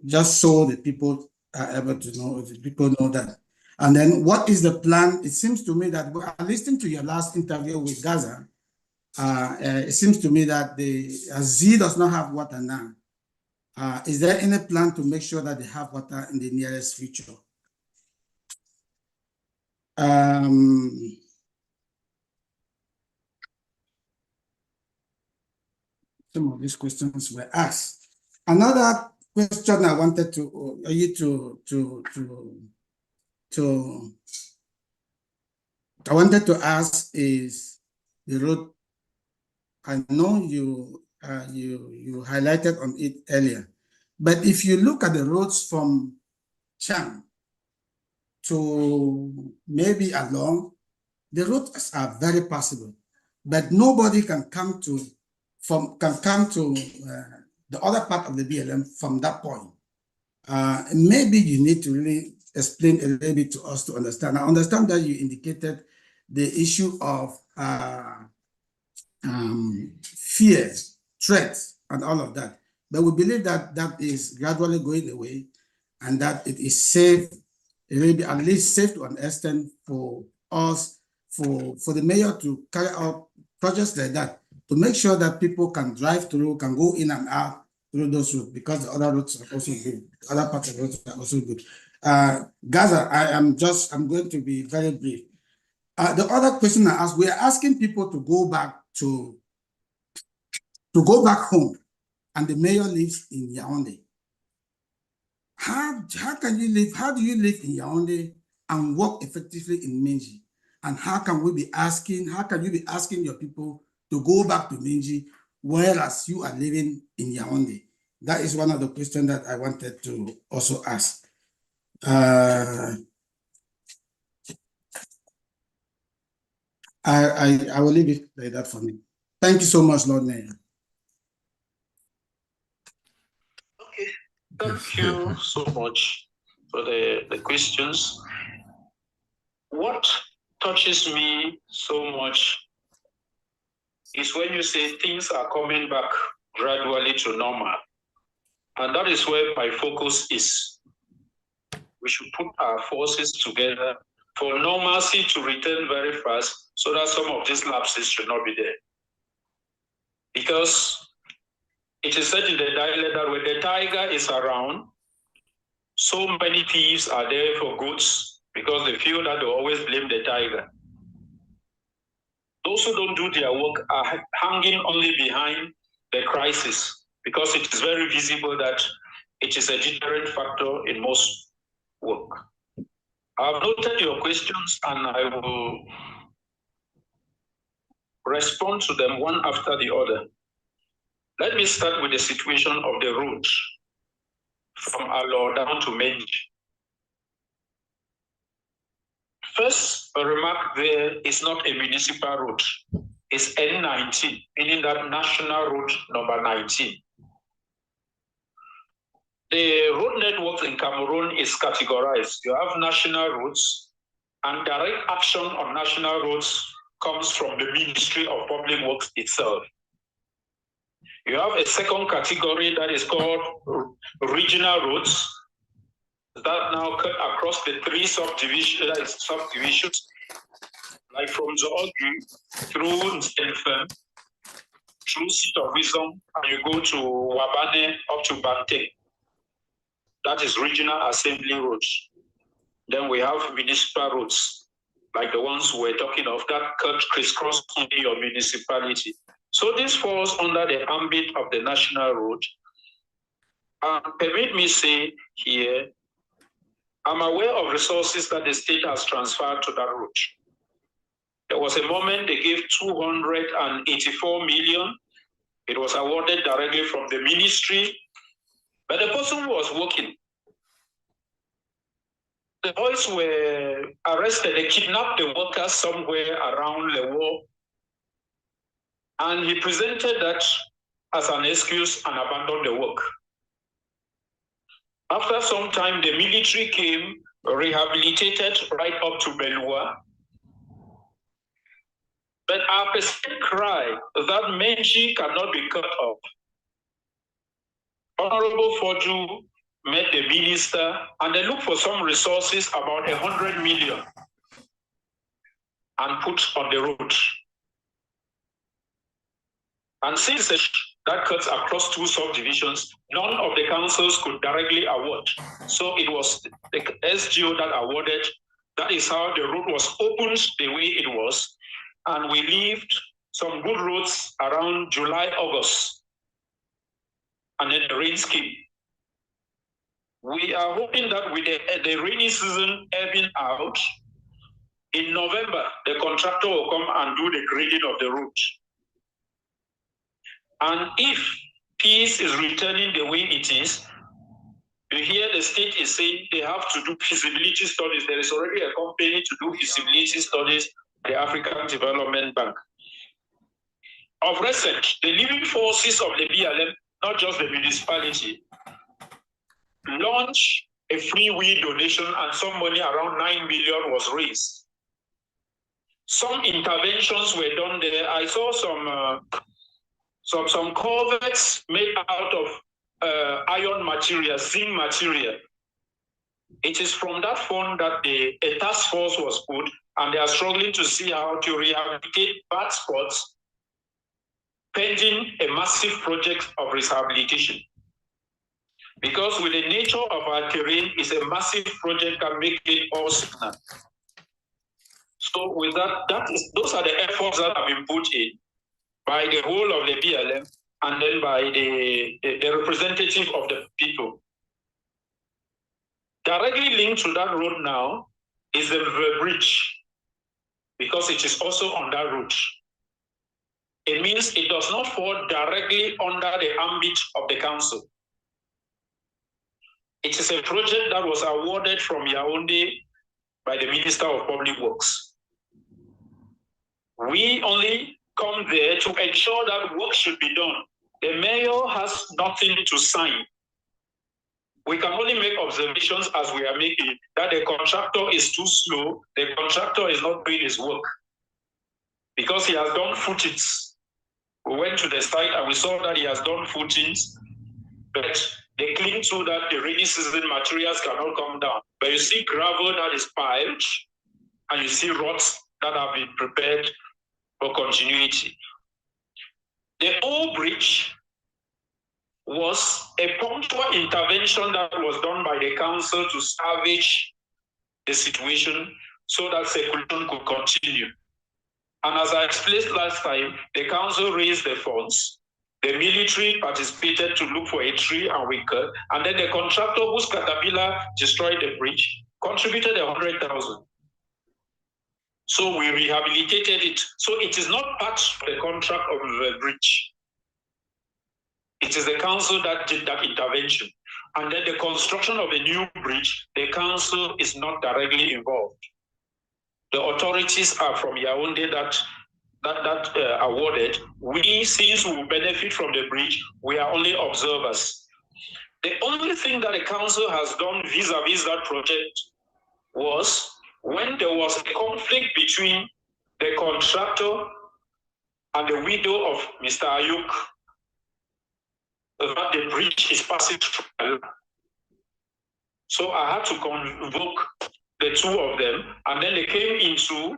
just so the people are able to know, the people know that. And then what is the plan? It seems to me that, listening to your last interview with Gaza, it seems to me that the Z does not have water now. Is there any plan to make sure that they have water in the nearest future? Some of these questions were asked. Another question I wanted you to I wanted to ask is the road. I know you highlighted on it earlier, but if you look at the roads from Chang to maybe along, the roads are very possible, but nobody can come to the other part of the BLM from that point. Maybe you need to really explain a little bit to us to understand. I understand that you indicated the issue of fears, threats, and all of that. But we believe that that is gradually going away and that it is safe, it will be at least safe to an extent for us, for the mayor to carry out projects like that, to make sure that people can drive through, can go in and out through those routes, because the other routes are also good. Other parts of the roads are also good. Gaza, I'm going to be very brief. The other question I asked, we are asking people to go back home, and the mayor lives in Yaoundé. How can you live? How do you live in Yaoundé and work effectively in Minji? And how can you be asking your people to go back to Minji, whereas you are living in Yaoundé? That is one of the questions that I wanted to also ask. I will leave it like that for me. Thank you so much, Lord Mayor. Okay, thank you so much for the questions. What touches me so much is when you say things are coming back gradually to normal. And that is where my focus is. We should put our forces together for normalcy to return very fast so that some of these lapses should not be there. Because it is said in the dialect that when the tiger is around, so many thieves are there for goods because they feel that they always blame the tiger. Those who don't do their work are hanging only behind the crisis because it is very visible that it is a deterrent factor in most work. I've noted your questions and I will respond to them one after the other. Let me start with the situation of the road from Alo down to Menji. First, a remark there is not a municipal road. It's N19, meaning that national road number 19. The road network in Cameroon is categorized. You have national roads, and direct action on national roads comes from the Ministry of Public Works itself. You have a second category that is called regional roads that now cut across the three subdivisions, like from Zoogri through Nsenfem, through Seat of Wisdom, and you go to Wabane up to Bante. That is regional assembly roads. Then we have municipal roads, like the ones we're talking of, that cut crisscross only your municipality. So this falls under the ambit of the national road. Permit me say here, I'm aware of resources that the state has transferred to that road. There was a moment they gave 284 million. It was awarded directly from the ministry, but the person who was working, the boys were arrested. They kidnapped the workers somewhere around the war, and he presented that as an excuse and abandoned the work. After some time, the military came, rehabilitated right up to Belua. But our persistent cry that Menji cannot be cut off. Honorable Forju met the minister and they looked for some resources, about 100 million, and put on the road. And since that cuts across two subdivisions, none of the councils could directly award. So it was the SGO that awarded. That is how the road was opened the way it was. And we lived some good roads around July, August. And then the rain came. We are hoping that with the rainy season ebbing out, In November, the contractor will come and do the grading of the road. And if peace is returning the way it is, you hear the state is saying they have to do feasibility studies. There is already a company to do feasibility studies, the African Development Bank. Of recent, the living forces of the BLM, not just the municipality, launched a free will donation and some money around 9 million was raised. Some interventions were done there. I saw some culverts made out of iron material, zinc material. It is from that fund that a task force was put, and they are struggling to see how to rehabilitate bad spots pending a massive project of rehabilitation. Because with the nature of our terrain, it's a massive project that make it all signal. So with that, those are the efforts that have been put in by the whole of the BLM and then by the representative of the people. Directly linked to that road now is the bridge, because it is also on that route. It means it does not fall directly under the ambit of the council. It is a project that was awarded from Yaoundé by the Minister of Public Works. We only come there to ensure that work should be done. The mayor has nothing to sign. We can only make observations as we are making that the contractor is too slow, the contractor is not doing his work because he has done footings. We went to the site and we saw that he has done footings, but they clean so that the rainy season materials cannot come down. But you see gravel that is piled and you see rods that have been prepared for continuity. The old bridge was a punctual intervention that was done by the council to salvage the situation so that circulation could continue. And as I explained last time, the council raised the funds, the military participated to look for a tree and we cut, and then the contractor whose caterpillar destroyed the bridge contributed 100,000. So we rehabilitated it. So it is not part of the contract of the bridge. It is the council that did that intervention. And then the construction of a new bridge, the council is not directly involved. The authorities are from Yaoundé that awarded. We, since we benefit from the bridge, we are only observers. The only thing that the council has done vis-a-vis that project was when there was a conflict between the contractor and the widow of Mr. Ayuk, that the bridge is passing through. So I had to convoke the two of them, and then they came into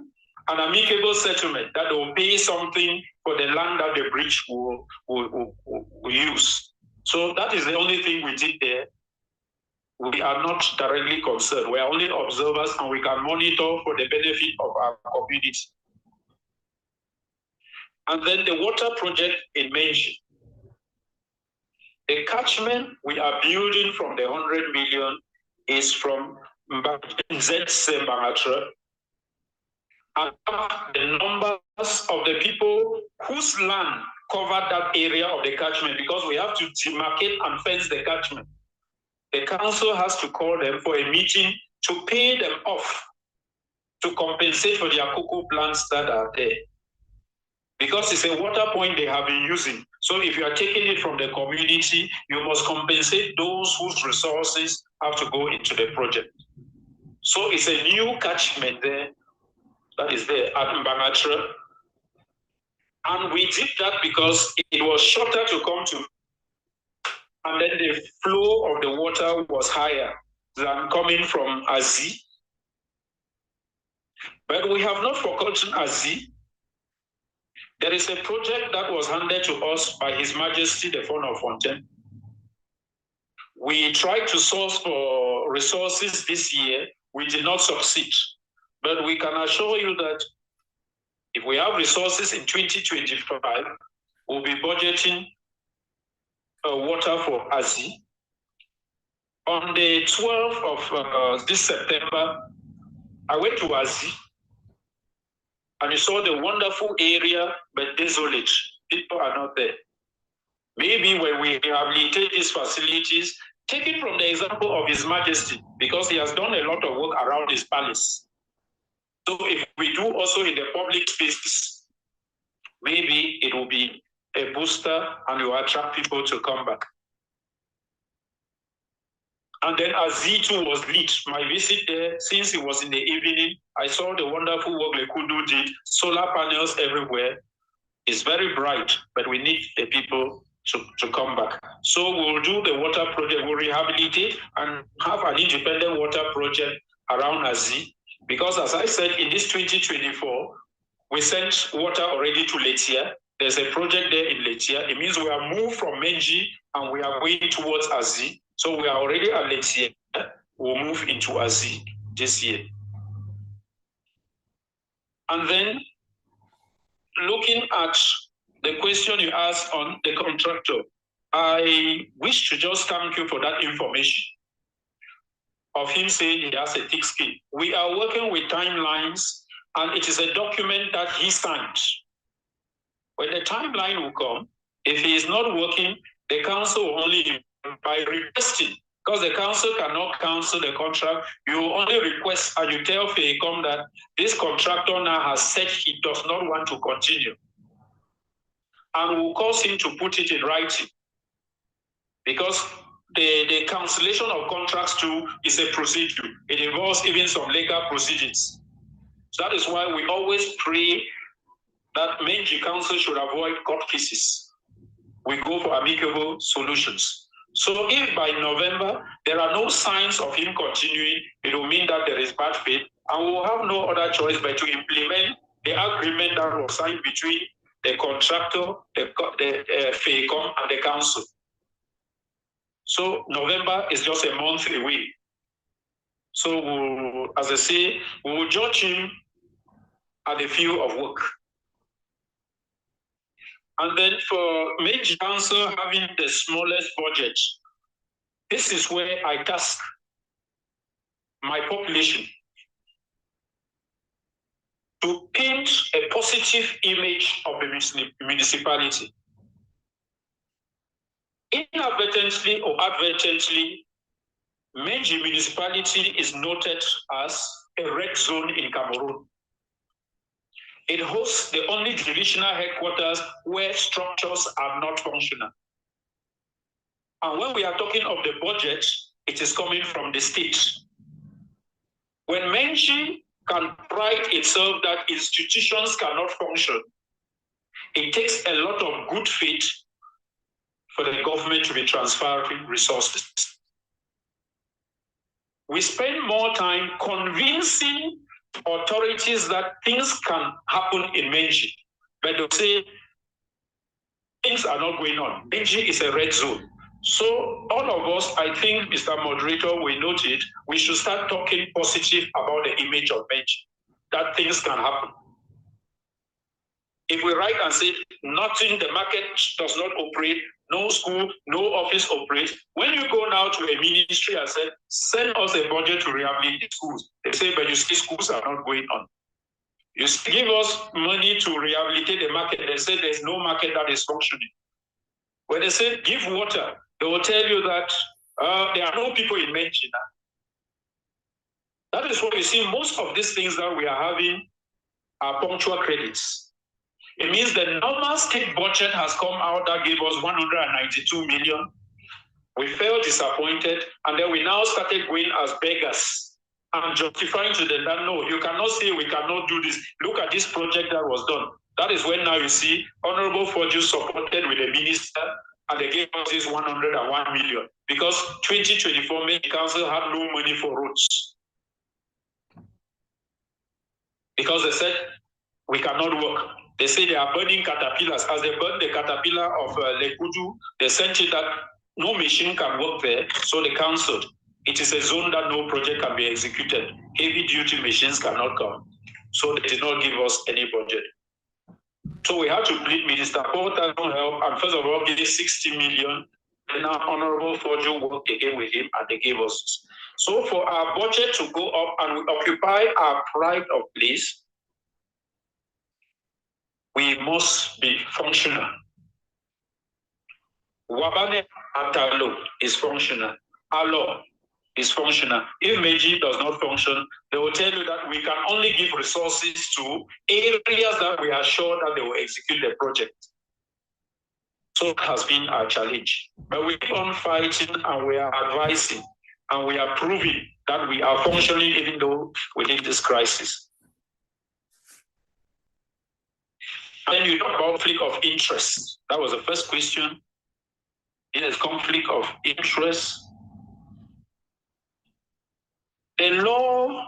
an amicable settlement that they will pay something for the land that the bridge will use. So that is the only thing we did there. We are not directly concerned. We are only observers, and we can monitor for the benefit of our community. And then the water project in Menji. The catchment we are building from the 100 million is from Mbangatra. And the numbers of the people whose land covered that area of the catchment, because we have to demarcate and fence the catchment. The council has to call them for a meeting to pay them off to compensate for their cocoa plants that are there. Because it's a water point they have been using. So if you are taking it from the community, you must compensate those whose resources have to go into the project. So it's a new catchment there that is there at Mbangatra. And we did that because it was shorter to come to, and then the flow of the water was higher than coming from Azi. But we have not forgotten Azi. There is a project that was handed to us by His Majesty the Founder of Fontaine. We tried to source for resources this year. We did not succeed. But we can assure you that if we have resources in 2025, we'll be budgeting water for Azi. On the 12th of this September, I went to Azi and you saw the wonderful area, but desolate. People are not there. Maybe when we rehabilitate these facilities, take it from the example of His Majesty, because he has done a lot of work around his palace. So if we do also in the public spaces, maybe it will be a booster and it will attract people to come back. And then as Z2 was lit, my visit there, since it was in the evening, I saw the wonderful work Lekudu did, solar panels everywhere. It's very bright, but we need the people to come back. So we'll do the water project, we'll rehabilitate and have an independent water project around Azi. Because as I said, in this 2024, we sent water already to Letia. There's a project there in Letia. It means we are moved from Menji and we are going towards Azi. So we are already at Letia. We'll move into Azi this year. And then looking at the question you asked on the contractor, I wish to just thank you for that information of him saying he has a thick skin. We are working with timelines, and it is a document that he signed. When the timeline will come, if he is not working, the council will only, by requesting, because the council cannot cancel the contract, you only request and you tell FEICOM that this contractor now has said he does not want to continue. And will cause him to put it in writing. Because the cancellation of contracts too is a procedure. It involves even some legal proceedings. So that is why we always pray that Menji Council should avoid court cases. We go for amicable solutions. So if by November there are no signs of him continuing, it will mean that there is bad faith, and we will have no other choice but to implement the agreement that was signed between the contractor, the FEICOM, and the council. So November is just a month away. So we'll, as I say, we will judge him at the field of work. And then for Menji Council having the smallest budget, this is where I task my population to paint a positive image of the municipality. Inadvertently or advertently, Menji municipality is noted as a red zone in Cameroon. It hosts the only divisional headquarters where structures are not functional. And when we are talking of the budget, it is coming from the state. When Menji can pride itself that institutions cannot function, it takes a lot of good faith for the government to be transferring resources. We spend more time convincing authorities that things can happen in Menji, but they say things are not going on. Menji is a red zone. So all of us, I think, Mr. Moderator, we note it, we should start talking positive about the image of Menji, that things can happen. If we write and say nothing, the market does not operate, no school, no office operates, when you go now to a ministry and say, send us a budget to rehabilitate schools, they say, but you see schools are not going on. You give us money to rehabilitate the market, they say there's no market that is functioning. When they say give water, they will tell you that there are no people in Menji now. That is what you see, most of these things that we are having are punctual credits. It means the normal state budget has come out that gave us 192 million. We felt disappointed, and then we now started going as beggars and justifying to them that no, you cannot say we cannot do this. Look at this project that was done. That is when now you see Honorable Forju supported with the minister, and they gave us this 101 million because 2024 Menji Council had no money for roads. Because they said we cannot work. They say they are burning caterpillars. As they burn the caterpillar of Lekudu, they sent it that no machine can work there, so they cancelled. It is a zone that no project can be executed. Heavy duty machines cannot come. So they did not give us any budget. So we had to plead Minister Paul to help, and first of all, give 60 million. And now Honorable Forju worked again with him, and they gave us. So for our budget to go up and we occupy our pride of place, we must be functional. Wabane Atalo is functional. Alo is functional. If Meiji does not function, they will tell you that we can only give resources to areas that we are sure that they will execute the project. So that has been our challenge. But we keep on fighting and we are advising and we are proving that we are functioning even though within this crisis. And then you talk about conflict of interest. That was the first question. It is conflict of interest. The law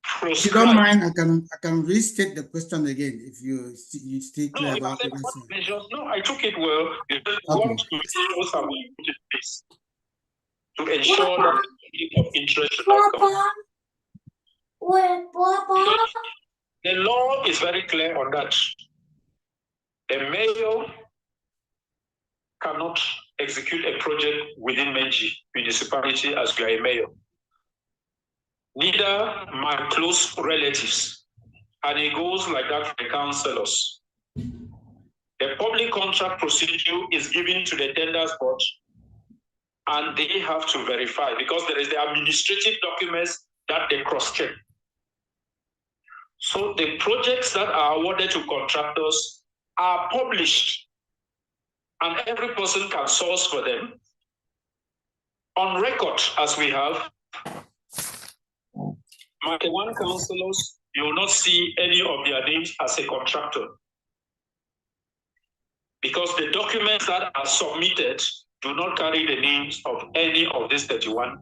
proscribes. If you don't mind, I can restate the question again if you stay clear about it. No, I took it well. What measures have we put in place to ensure that the conflict of interest should not come? The law is very clear on that. The mayor cannot execute a project within Menji municipality as we are a mayor. Neither my close relatives. And it goes like that for the councillors. The public contract procedure is given to the tenders board and they have to verify because there is the administrative documents that they cross-check. So the projects that are awarded to contractors are published and every person can source for them. On record, as we have, my one councillors, you will not see any of their names as a contractor. Because the documents that are submitted do not carry the names of any of these 31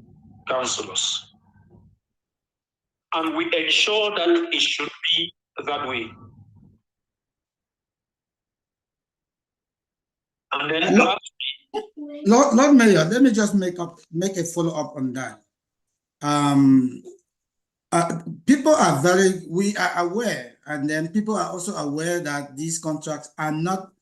councillors. And we ensure that it should be that way. And then Lord Mayor, let me just make a follow-up on that. People are we are aware, and then people are also aware that these contracts are not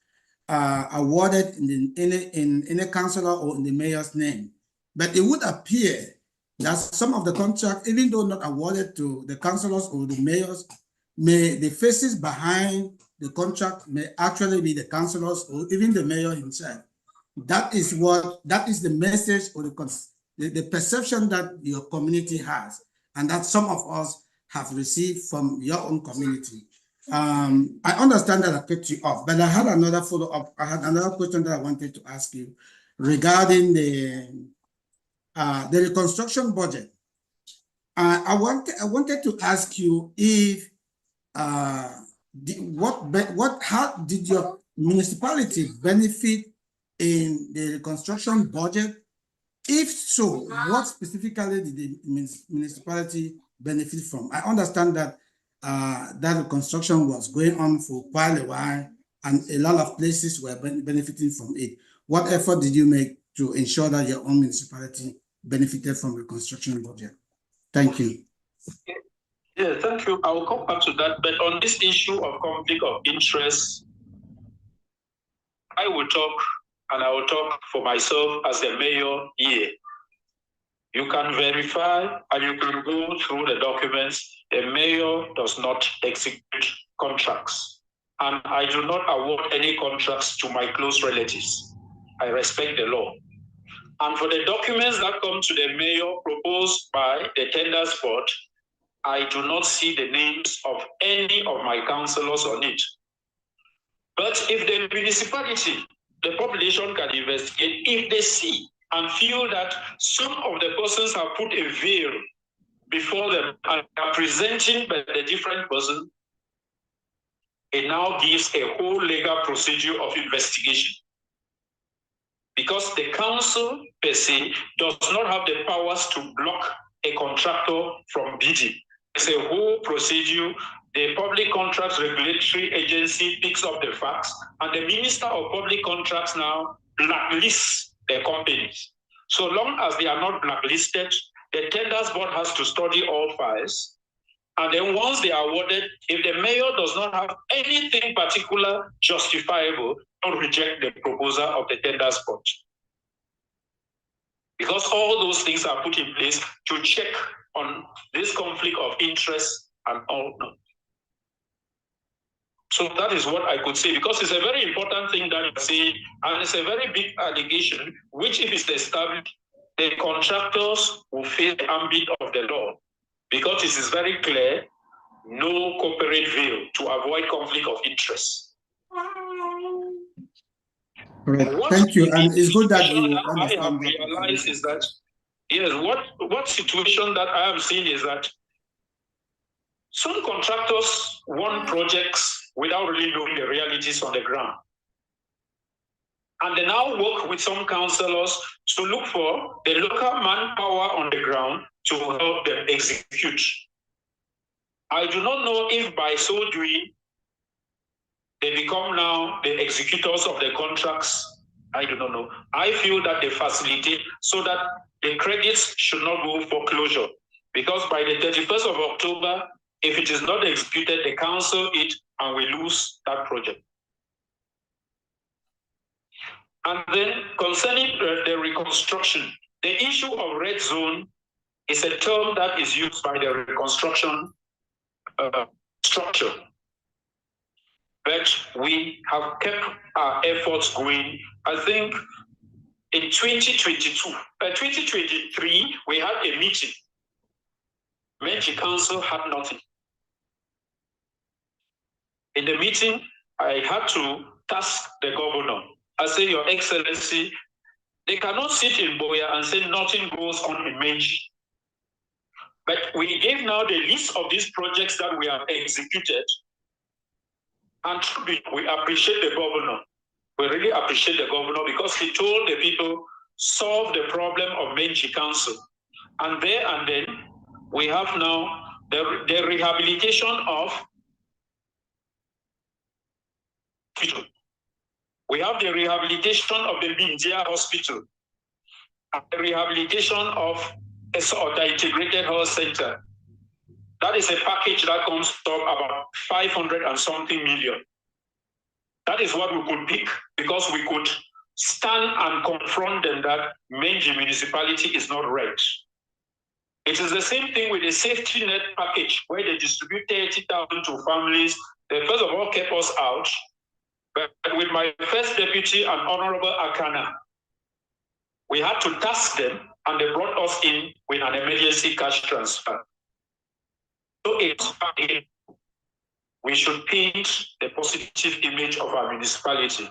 awarded in a councillor or in the mayor's name. But it would appear that some of the contracts, even though not awarded to the councillors or the mayors, the faces behind the contract may actually be the councillors or even the mayor himself. That is the message or the perception that your community has, and that some of us have received from your own community. I understand that I cut you off, but I had another follow-up. I had another question that I wanted to ask you regarding the reconstruction budget. I wanted to ask you if how did your municipality benefit in the reconstruction budget? If so, what specifically did the municipality benefit from? I understand that that reconstruction was going on for quite a while and a lot of places were benefiting from it. What effort did you make to ensure that your own municipality benefited from the reconstruction budget? Thank you. Yeah, thank you. I will come back to that. But on this issue of conflict of interest, I will talk, and I will talk for myself as the mayor here. You can verify and you can go through the documents. The mayor does not execute contracts. And I do not award any contracts to my close relatives. I respect the law. And for the documents that come to the mayor proposed by the tenders board, I do not see the names of any of my councillors on it. But if the municipality, the population can investigate, if they see and feel that some of the persons have put a veil before them and are presenting by the different person, it now gives a whole legal procedure of investigation. Because the council per se does not have the powers to block a contractor from bidding. It's a whole procedure. The Public Contracts Regulatory Agency picks up the facts, and the Minister of Public Contracts now blacklists the companies. So long as they are not blacklisted, the tenders board has to study all files. And then once they are awarded, if the mayor does not have anything particular justifiable, don't reject the proposal of the tenders board. Because all those things are put in place to check on this conflict of interest and all. So that is what I could say, because it's a very important thing that I say, and it's a very big allegation, which if it's established, the contractors will face the ambit of the law, because it is very clear, no corporate veil to avoid conflict of interest. Right. Thank you. And it's good that you I have realized is that, yes, what situation that I am seeing is that some contractors want projects without really knowing the realities on the ground. And they now work with some councillors to look for the local manpower on the ground to help them execute. I do not know if by so doing, they become now the executors of the contracts. I do not know. I feel that they facilitate so that the credits should not go foreclosure. Because by the 31st of October, if it is not executed, they cancel it and we lose that project. And then concerning the reconstruction, the issue of red zone is a term that is used by the reconstruction structure. But we have kept our efforts going. I think in 2023, we had a meeting. Menji Council had nothing. In the meeting, I had to task the governor. I say, Your Excellency, they cannot sit in Boya and say nothing goes on in Menji. But we gave now the list of these projects that we have executed. And we appreciate the governor. We really appreciate the governor because he told the people, solve the problem of Menji Council. And there and then, we have now the rehabilitation of hospital. We have the rehabilitation of the Bindia Hospital, and the rehabilitation of the Integrated Health Center. That is a package that comes to about 500 and something million. That is what we could pick because we could stand and confront them that Menji municipality is not right. It is the same thing with the safety net package where they distribute 30,000 to families. They first of all kept us out, but with my first deputy and Honorable Akana, we had to task them and they brought us in with an emergency cash transfer. So we should paint the positive image of our municipality.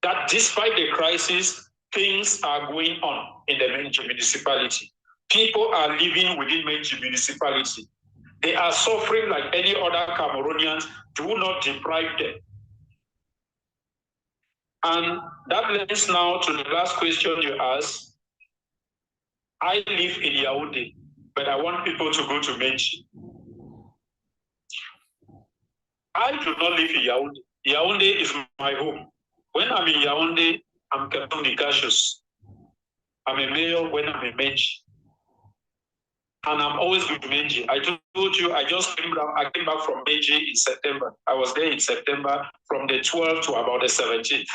That despite the crisis, things are going on in the Menji municipality. People are living within Menji municipality. They are suffering like any other Cameroonians. Do not deprive them. And that leads now to the last question you asked. I live in Yaoundé, but I want people to go to Menji. I do not live in Yaoundé. Yaoundé is my home. When I'm in Yaoundé, I'm Cameroonicacious. I'm a mayor when I'm in Menji. And I'm always with Menji. I told you, I came back from Menji in September. I was there in September from the 12th to about the 17th.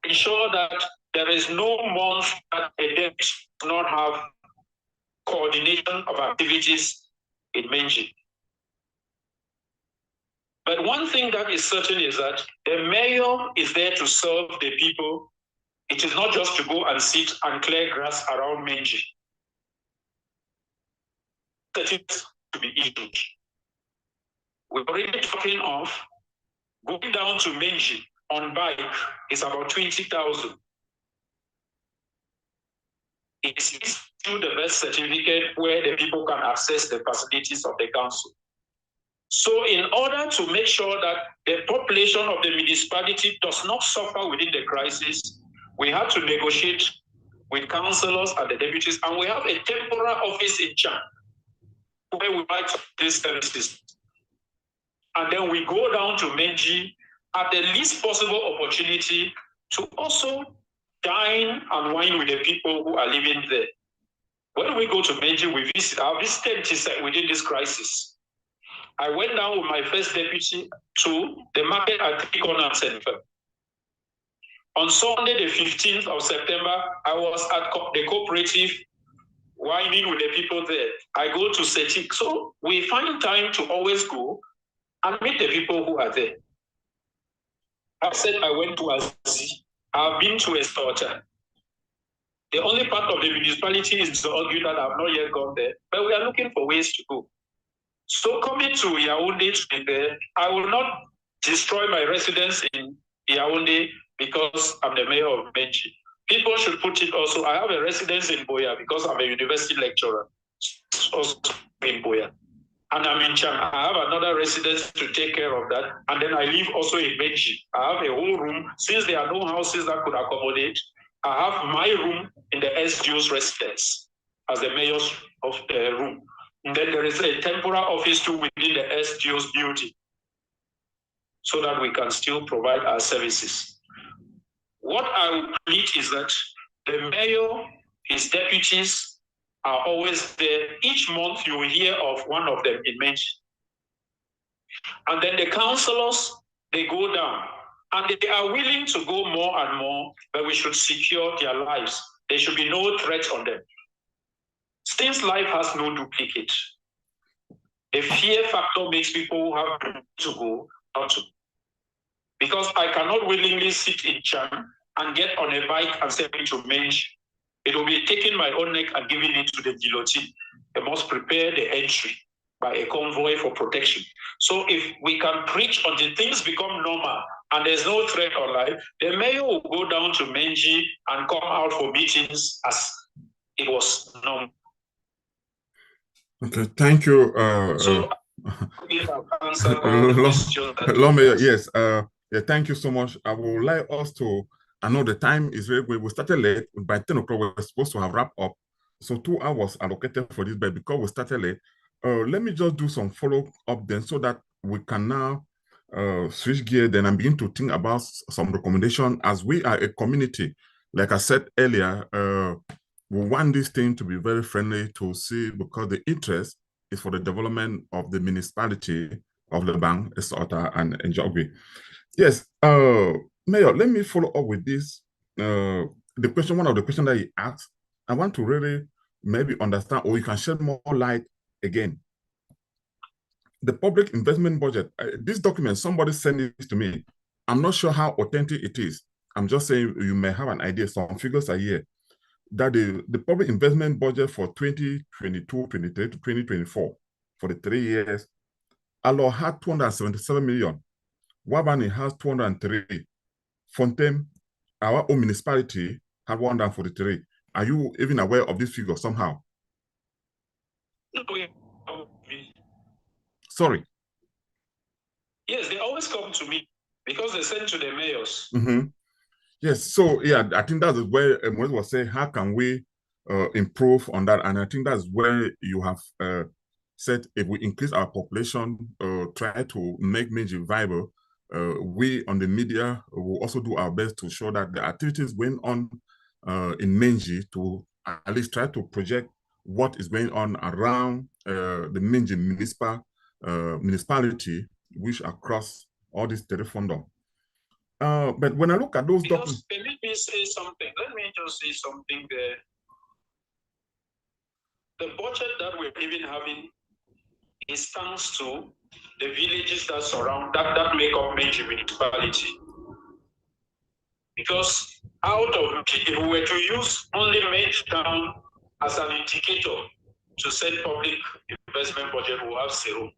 Ensure that there is no month that a day does not have coordination of activities in Menji. But one thing that is certain is that the mayor is there to serve the people. It is not just to go and sit and clear grass around Menji. That is to be issued. We're already talking of going down to Menji on bike is about 20,000. It's issued the best certificate where the people can access the facilities of the council. So in order to make sure that the population of the municipality does not suffer within the crisis, we have to negotiate with councillors and the deputies, and we have a temporary office in Chan where we write these services. And then we go down to Menji at the least possible opportunity to also dine and wine with the people who are living there. When we go to Menji, I visited within this crisis. I went down with my first deputy to the market at 3 Corners Center. On Sunday, the 15th of September, I was at the cooperative whining with the people there. I go to Setik. So we find time to always go and meet the people who are there. I said I went to Azizi. I've been to Estota. The only part of the municipality is to argue that I've not yet gone there, but we are looking for ways to go. So coming to Yaoundé today, I will not destroy my residence in Yaoundé because I'm the mayor of Benji. People should put it also. I have a residence in Boya because I'm a university lecturer, also in Boya. And I'm in Cham. I have another residence to take care of that. And then I live also in Benji. I have a whole room. Since there are no houses that could accommodate, I have my room in the SDO's residence as the mayor's of the room. And then there is a temporary office too within the SDO's building so that we can still provide our services. What I would plead is that the mayor, his deputies are always there. Each month you will hear of one of them in mention. And then the councillors, they go down. And they are willing to go more and more, but we should secure their lives. There should be no threat on them. Since life has no duplicate, the fear factor makes people have to go, not to. Because I cannot willingly sit in Cham and get on a bike and send it to Mench. It will be taking my own neck and giving it to the guillotine. I must prepare the entry by a convoy for protection. So if we can preach until things become normal and there's no threat on life, the mayor will go down to Menji and come out for meetings as it was normal. Okay, thank you. Lord Mayor, yes. Yeah, thank you so much. I would like us to, I know the time is very good. We started late. By 10 o'clock, we're supposed to have wrapped up. So 2 hours allocated for this, but because we started late, let me just do some follow-up then so that we can now switch gear then and begin to think about some recommendation as we are a community. Like I said earlier, we want this thing to be very friendly to see because the interest is for the development of the municipality of the bank, Esota and Njogbe. Yes, Mayor, let me follow up with this. The question, one of the questions that he asked, I want to really maybe understand, or you can shed more light again. The public investment budget, this document, somebody sent it to me. I'm not sure how authentic it is. I'm just saying you may have an idea, some figures are here, that the public investment budget for 2022, 23 to 2024, for the 3 years, Alo had 277 million. Wabani has 203. Fontaine, our own municipality, had 143. Are you even aware of this figure somehow? Sorry. Yes, they always come to me because they send to the mayors. Mm-hmm. Yes, so yeah, I think that's where Moise was saying, how can we improve on that? And I think that's where you have said if we increase our population, try to make Meiji viable, we on the media will also do our best to show that the activities going on in Menji to at least try to project what is going on around the Menji municipality, which across all these terrifundum. But when I look at those documents, let me say something. Let me just say something there. The budget that we're even having is thanks to the villages that surround that make up Menji municipality. Because out of if we were to use only Menji town as an indicator to set public investment budget, we'll have zero.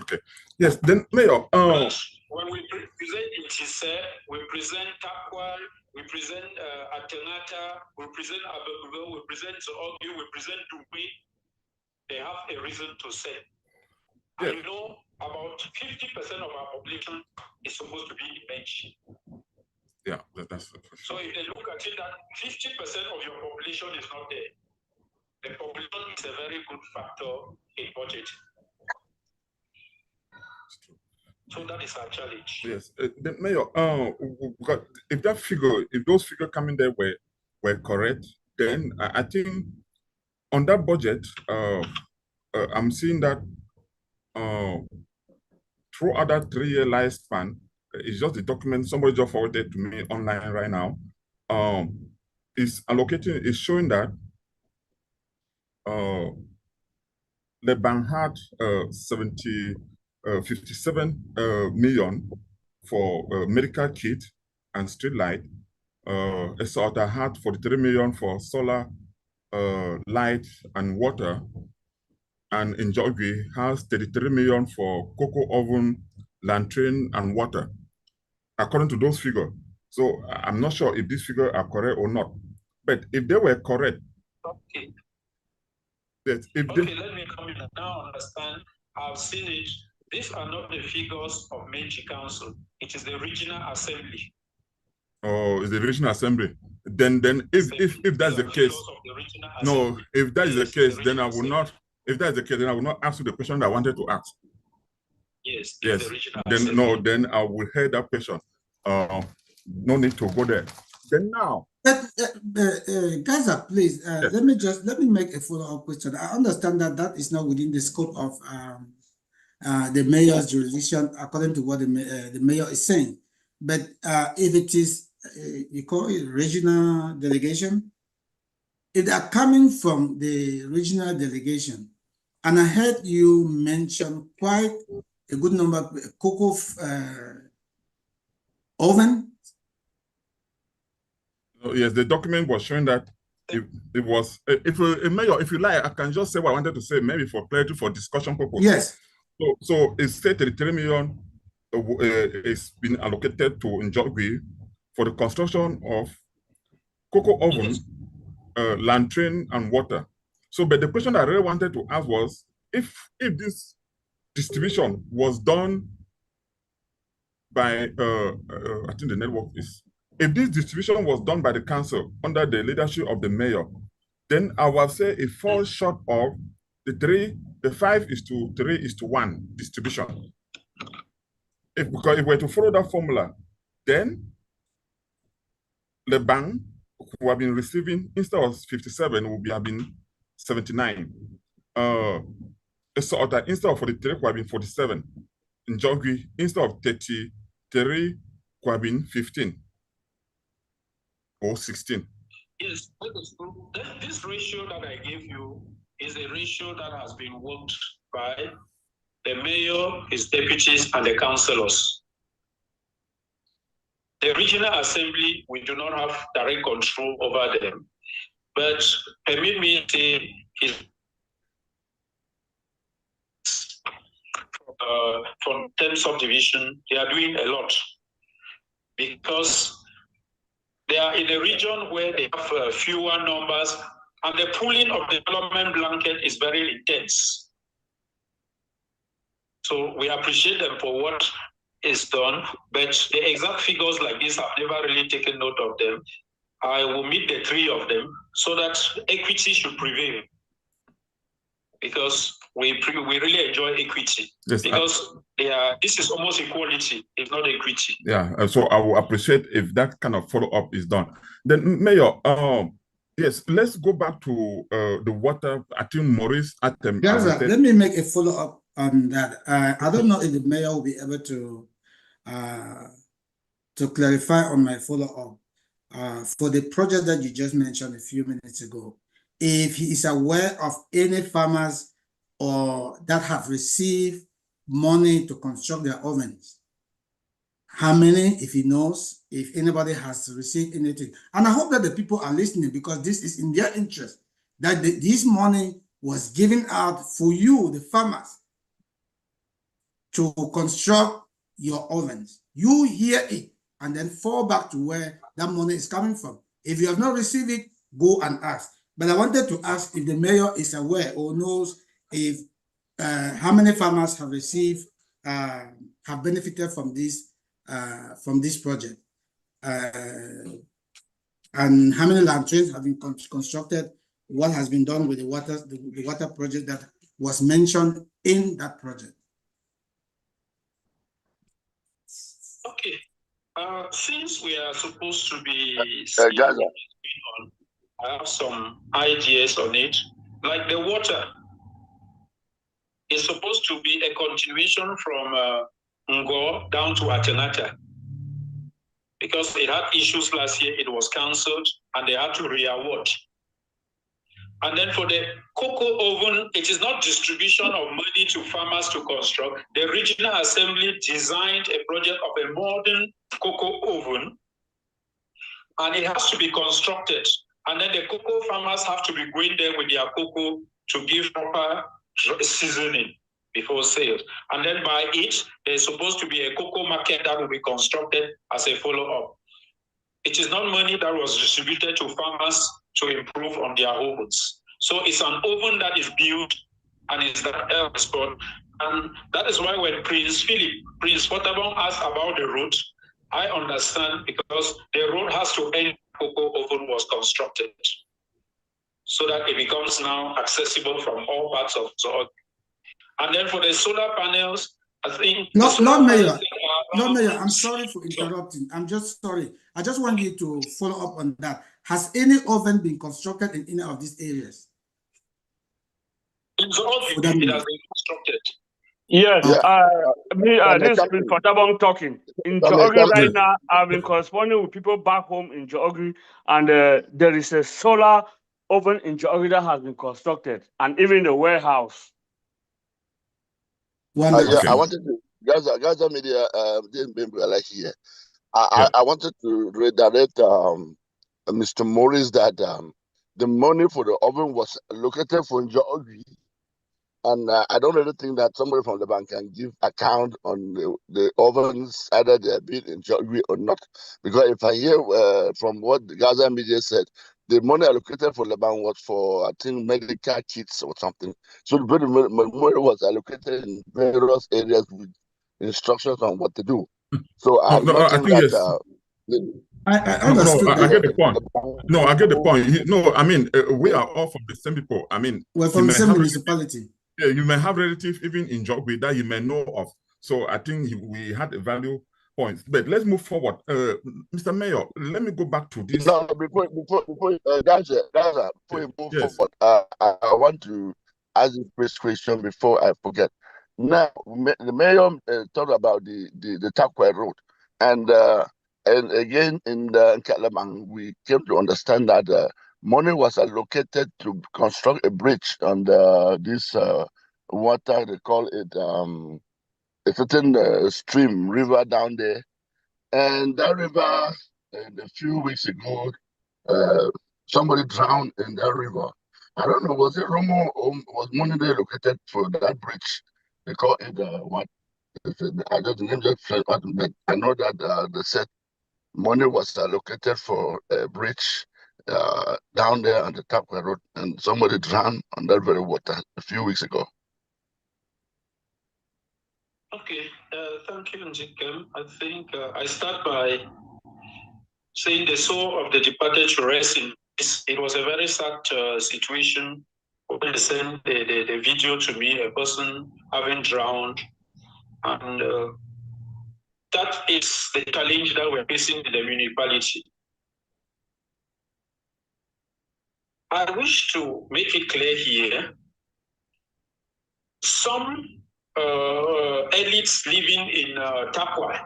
Okay. Yes. Then, Mayor. When we present Intise, we present Takwal, we present Atenata, we present Abebugo, we present Zoogyu, we present Dubai, they have a reason to say. Yeah. I know about 50% of our population is supposed to be in Menji. Yeah, that's for sure. So if they look at it, that 50% of your population is not there, the population is a very good factor in budget. So that is our challenge. Yes, the Mayor. If that figure, if those figures coming there were correct, then I think on that budget, I'm seeing that throughout that 3-year lifespan, it's just the document somebody just forwarded to me online right now. Is allocating is showing that the bank had 57 million for medical kit and street light. Esota had 43 million for solar light and water. And Njogui has 33 million for cocoa oven, lantern, and water, according to those figures. So I'm not sure if these figures are correct or not. But if they were correct, okay. That if okay, let me come in and now understand. I've seen it. These are not the figures of Meiji Council. It is the regional assembly. Oh, is the regional assembly? Then if that's the case, no, if that is the case, then I will not. If that's the case, then I will not ask you the question that I wanted to ask. Yes. Yes. Then no, then I will hear that question. No need to go there. Then now. Gaza, please, Yes. let me make a follow-up question. I understand that that is not within the scope of the mayor's jurisdiction, according to what the mayor is saying. But if it is, you call it regional delegation, if they are coming from the regional delegation, and I heard you mention quite a good number of cocoa oven. Yes, the document was showing that it was, Mayor, if you like, I can just say what I wanted to say, maybe for clarity, for discussion purpose. Yes. So it's said 33 million is been allocated to Njogui for the construction of cocoa oven, lantern, and water. So, but the question I really wanted to ask was, if this distribution was done by, I think the network is, if this distribution was done by the council under the leadership of the mayor, then I will say it falls short of the 5:3:1 distribution. Because if we're to follow that formula, then the bank who have been receiving, instead of 57, will be having 79. So that instead of 43, who have been 47. Njogui, instead of 33, who have been 15 or 16. Yes, this ratio that I gave you is a ratio that has been worked by the mayor, his deputies, and the councillors. The regional assembly, we do not have direct control over them, but permit me to say, from 10 subdivision, they are doing a lot because they are in a region where they have fewer numbers, and the pooling of the development blanket is very intense. So we appreciate them for what is done, but the exact figures like this, I've never really taken note of them. I will meet the three of them so that equity should prevail, because we really enjoy equity. Yes, because this is almost equality, it's not equity. Yeah, so I will appreciate if that kind of follow-up is done. Then, Mayor, yes, let's go back to the water. I think Maurice Atem. Let me make a follow-up on that. I don't know if the mayor will be able to clarify on my follow-up for the project that you just mentioned a few minutes ago. If he is aware of any farmers or that have received money to construct their ovens, how many, if he knows, if anybody has received anything. And I hope that the people are listening, because this is in their interest, that this money was given out for you, the farmers, to construct your ovens. You hear it and then fall back to where that money is coming from. If you have not received it, go and ask. But I wanted to ask if the mayor is aware or knows if how many farmers have received, have benefited from this project, and how many lanterns have been constructed. What has been done with the water project that was mentioned in that project. Okay. Since we are supposed to be I have some ideas on it. Like the water is supposed to be a continuation from Ngo down to Atenata, because it had issues last year. It was cancelled and they had to re-award. And then for the cocoa oven, it is not distribution of money to farmers to construct. The regional assembly designed a project of a modern cocoa oven, and it has to be constructed. And then the cocoa farmers have to be going there with their cocoa to give proper seasoning before sales. And then by it, there's supposed to be a cocoa market that will be constructed as a follow-up. It is not money that was distributed to farmers to improve on their ovens. So it's an oven that is built and it's that export. And that is why when Prince Waterbourne asked about the road, I understand, because the road has to end cocoa oven was constructed so that it becomes now accessible from all parts of Zog. And then for the solar panels, I think Lord Mayor, I'm sorry for interrupting. I'm just sorry. I just want you to follow up on that. Has any oven been constructed in any of these areas? In Zog, it has been constructed. Yes, Yeah. this is Prince Waterbourne talking. In Georgia right now, I've been corresponding with people back home in Georgia, and there is a solar oven in Georgia that has been constructed, and even the warehouse. Wonderful. I wanted to Gaza Media didn't be like here. I wanted to redirect Mr. Morris that the money for the oven was allocated for Georgia. And I don't really think that somebody from the bank can give account on the ovens, either they're built in Georgia or not. Because if I hear from what the Gaza Media said, the money allocated for the bank was for, I think, medical kits or something. So the money was allocated in various areas with instructions on what to do. So I think that... I understood that. I get the point. No, I get the point. No, I mean, we are all from the same people. I mean, we're from the same municipality. Yeah, you may have relatives even in Jogwe that you may know of. So I think we had a value point. But let's move forward. Mr. Mayor, let me go back to this. No, before Gaza, before you move forward, I want to ask this first question before I forget. Now, the mayor talked about the Takwa Road, and again in Kalamang, we came to understand that money was allocated to construct a bridge on this water, they call it a certain stream, river down there. And that river, a few weeks ago, somebody drowned in that river. I don't know, was it Romo or was money there located for that bridge? They call it what? I don't remember, but I know that they said money was allocated for a bridge down there on the Tapua Road, and somebody drowned on that very water a few weeks ago. Okay, thank you, Njikem. I think I start by saying the soul of the departed to rest in peace. It was a very sad situation. When they sent the video to me, a person having drowned, and that is the challenge that we're facing in the municipality. I wish to make it clear here, some elites living in Tapua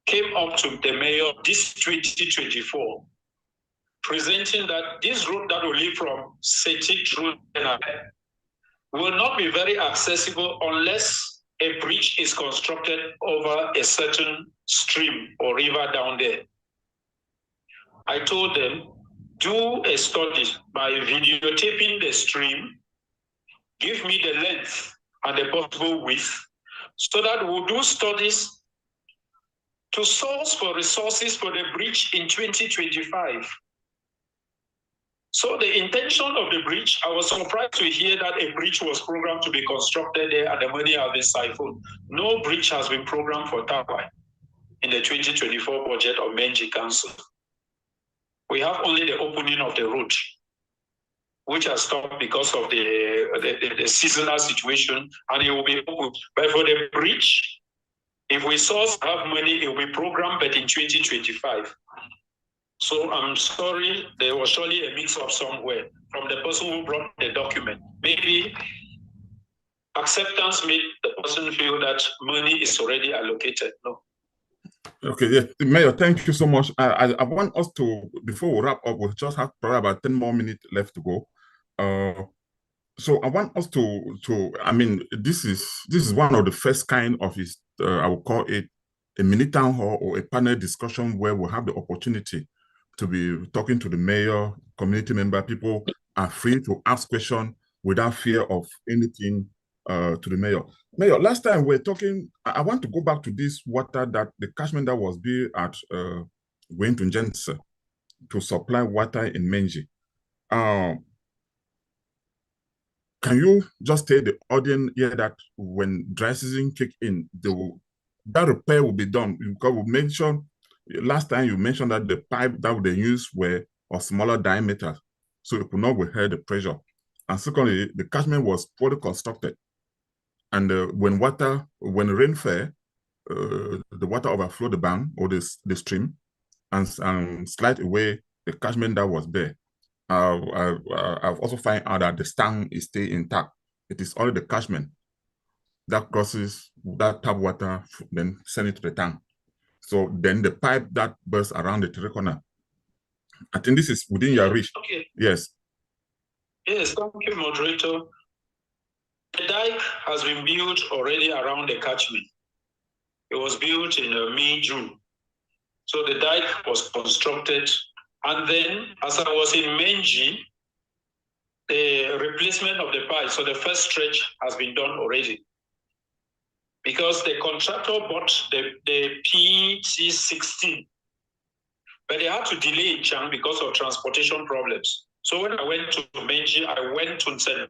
came up to the mayor this 2024, presenting that this road that will lead from Setik through will not be very accessible unless a bridge is constructed over a certain stream or river down there. I told them, do a study by videotaping the stream, give me the length and the possible width, so that we'll do studies to source for resources for the bridge in 2025. So the intention of the bridge, I was surprised to hear that a bridge was programmed to be constructed there and the money has been siphoned. No bridge has been programmed for Tapua in the 2024 budget of Menji Council. We have only the opening of the road, which has stopped because of the seasonal situation, and it will be open. But for the bridge, if we have money, it will be programmed, but in 2025. So I'm sorry, there was surely a mix-up somewhere from the person who brought the document. Maybe acceptance made the person feel that money is already allocated. No. Okay, yeah, Mayor, thank you so much. I want us to, before we wrap up, we just have probably about 10 more minutes left to go. So I want us to I mean, this is one of the first kind of his I would call it a mini town hall or a panel discussion where we'll have the opportunity to be talking to the mayor, community member. People are free to ask questions without fear of anything to the mayor. Mayor, last time we were talking, I want to go back to this water that the catchment that was built at Wentun Jensen to supply water in Menji. Can you just tell the audience here that when dry season kick in, that repair will be done? Because we mentioned last time, you mentioned that the pipe that they used were of smaller diameter, so it could not withhold the pressure. And secondly, the catchment was poorly constructed, and when rain fell, the water overflowed the bank or the stream, and slide away the catchment that was there. I've also found out that the stand is still intact. It is only the catchment that crosses that tap water, then send it to the tank. So then the pipe that bursts around the three corner, I think this is within your reach. Okay. Yes. Yes, thank you, moderator. The dike has been built already around the catchment. It was built in May, June. So the dike was constructed. And then, as I was in Menji, the replacement of the pipe, so the first stretch has been done already. Because the contractor bought the PC16, but they had to delay in Chang because of transportation problems. So when I went to Menji, I went to Nsen.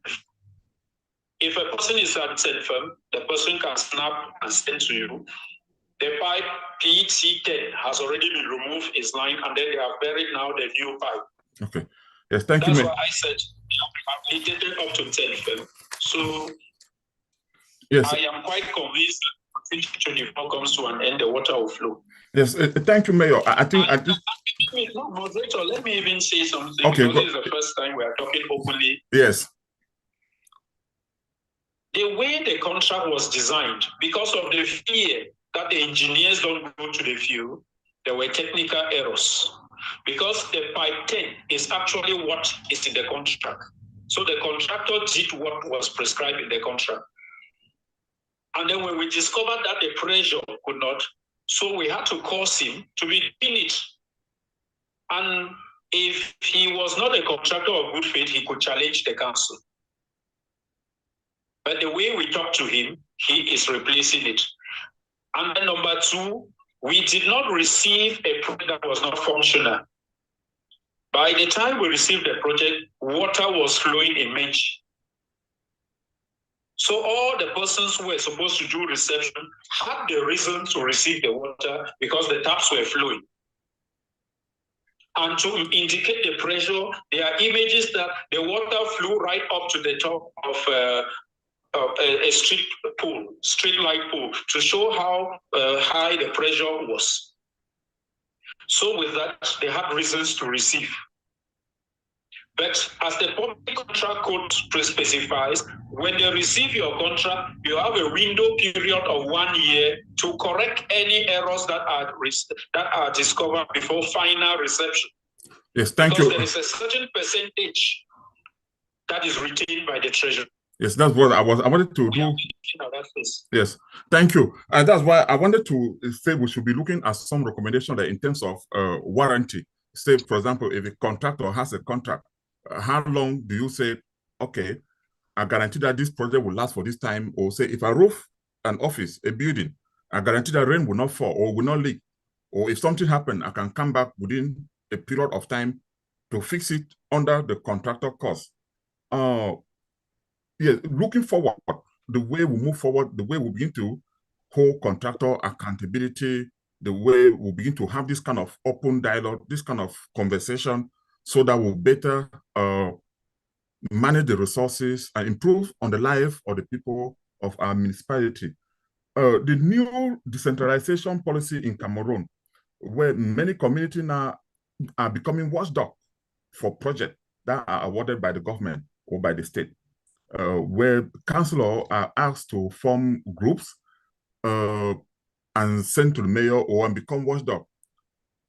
If a person is at Nsen, the person can snap and send to you. The pipe PC10 has already been removed its line, and then they have buried now the new pipe. Okay. Yes, thank you. That's why I said they have rehabilitated up to 10 FM. So yes, I am quite convinced that 2024 comes to an end, the water will flow. Yes, thank you, Mayor. I think moderator, let me even say something. Okay, because this is the first time we are talking openly. Yes. The way the contract was designed, because of the fear that the engineers don't go to the field, there were technical errors. Because the pipe 10 is actually what is in the contract. So the contractor did what was prescribed in the contract. And then when we discovered that the pressure could not, so we had to cause him to be finished. And if he was not a contractor of good faith, he could challenge the council. But the way we talked to him, he is replacing it. And then number two, we did not receive a project that was not functional. By the time we received the project, water was flowing in Menji. So all the persons who were supposed to do reception had the reason to receive the water because the taps were flowing. And to indicate the pressure, there are images that the water flew right up to the top of a street light pole, to show how high the pressure was. So with that, they had reasons to receive. But as the public contract code specifies, when they receive your contract, you have a window period of 1 year to correct any errors that are discovered before final reception. Yes, thank you. Because there is a certain percentage that is retained by the treasury. Yes, that's what I wanted to do. Yes, thank you. And that's why I wanted to say we should be looking at some recommendation that in terms of warranty. Say, for example, if a contractor has a contract, how long do you say, okay, I guarantee that this project will last for this time? Or say, if I roof an office, a building, I guarantee that rain will not fall or will not leak. Or if something happened, I can come back within a period of time to fix it under the contractor cost. Yeah, looking forward, the way we move forward, the way we begin to hold contractor accountability, the way we begin to have this kind of open dialogue, this kind of conversation, so that we'll better manage the resources and improve on the life of the people of our municipality. The new decentralization policy in Cameroon, where many communities now are becoming watchdog for projects that are awarded by the government or by the state, where councillors are asked to form groups and send to the mayor or become watchdog.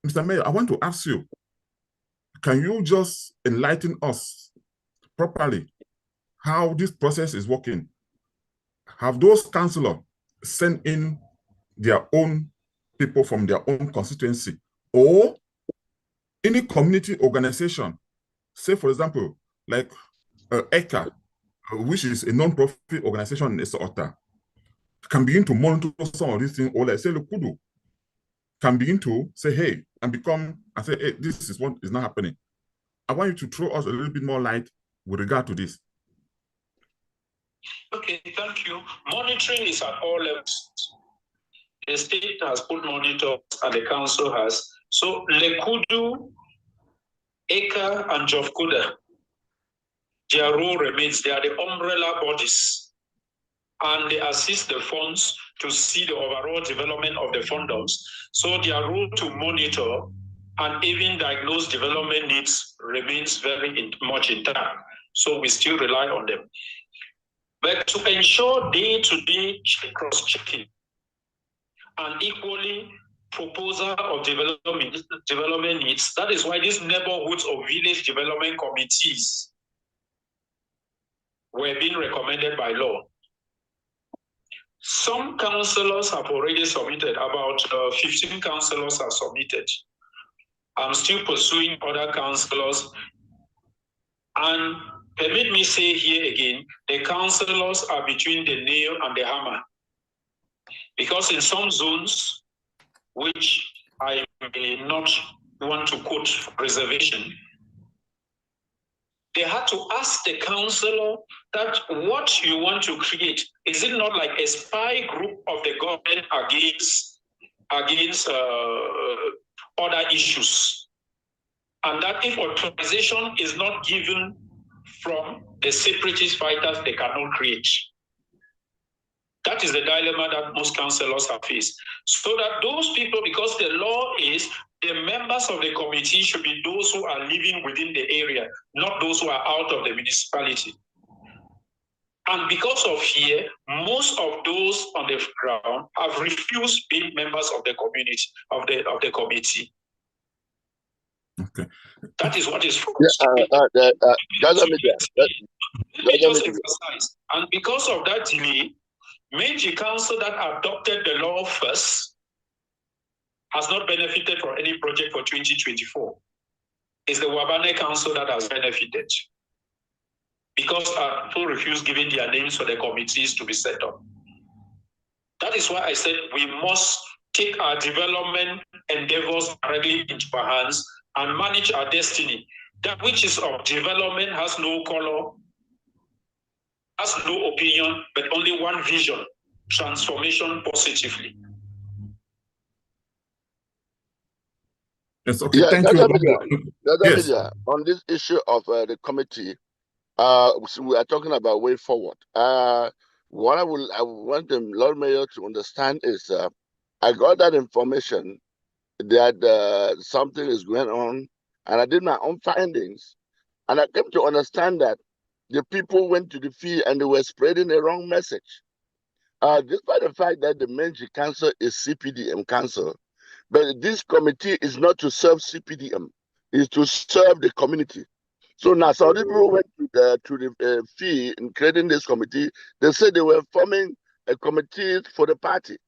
Mr. Mayor, I want to ask you, can you just enlighten us properly how this process is working. Have those councillors sent in their own people from their own constituency, or any community organization, say for example, like ECA, which is a non-profit organization in Esota, can begin to monitor some of these things, or like say Kudu can begin to say, hey, and say, hey, this is what is not happening. I want you to throw us a little bit more light with regard to this. Okay, thank you. Monitoring is at all levels. The state has put monitors and the council has. So Lekudu, Eka, and Jofkuda, their role remains. They are the umbrella bodies, and they assist the funds to see the overall development of the fundums. So their role to monitor and even diagnose development needs remains very much intact. So we still rely on them. But to ensure day-to-day cross-checking and equally proposal of development needs, that is why these neighborhoods or village development committees were being recommended by law. Some councillors have already submitted, about 15 councillors have submitted. I'm still pursuing other councillors. And permit me say here again, the councillors are between the nail and the hammer. Because in some zones, which I may not want to quote for reservation, they had to ask the councillor that what you want to create, is it not like a spy group of the government against other issues? And that if authorization is not given from the separatist fighters, they cannot create. That is the dilemma that most councillors have faced. So that those people, because the law is the members of the committee should be those who are living within the area, not those who are out of the municipality. And because of here, most of those on the ground have refused being members of the community, of the committee. Okay. That is what is let me just emphasize. And because of that delay, Meiji Council that adopted the law first has not benefited from any project for 2024. It's the Wabane Council that has benefited because people refuse giving their names for the committees to be set up. That is why I said we must take our development endeavors directly into our hands and manage our destiny. That which is of development has no color, has no opinion, but only one vision: transformation positively. Yes, okay, thank you. Yes. On this issue of the committee, so we are talking about way forward. What I want the Lord Mayor to understand is I got that information that something is going on, and I did my own findings, and I came to understand that the people went to the field and they were spreading the wrong message. Despite the fact that the Menji Council is CPDM Council, but this committee is not to serve CPDM, it's to serve the community. So now some people went to the field in creating this committee. They said they were forming a committee for the party.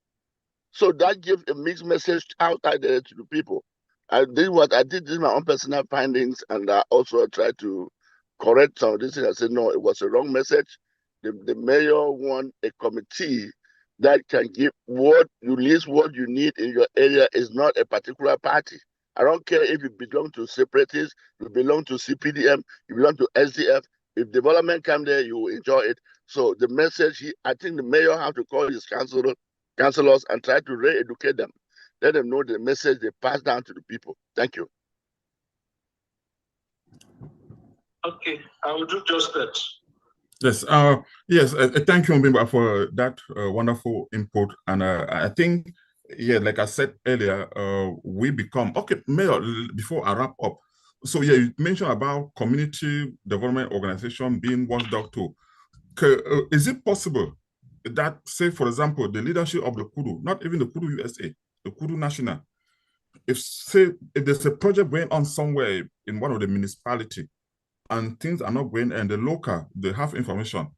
So that gives a mixed message out there to the people. I did my own personal findings, and I also tried to correct some of this. I said, no, it was a wrong message. The mayor want a committee that can give what you need in your area, is not a particular party. I don't care if you belong to separatists, you belong to CPDM, you belong to SDF. If development come there, you will enjoy it. So the message, I think the mayor have to call his councillors and try to re-educate them. Let them know the message they pass down to the people. Thank you. Okay, I will do just that. Yes, thank you, Mbimba, for that wonderful input. And I think, yeah, like I said earlier, we become, okay, Mayor, before I wrap up. So yeah, you mentioned about community development organization being watchdog too. Is it possible that, say, for example, the leadership of the Kudu, not even the Kudu USA, the Kudu National, if there's a project going on somewhere in one of the municipality, and things are not going, and the local, they have information.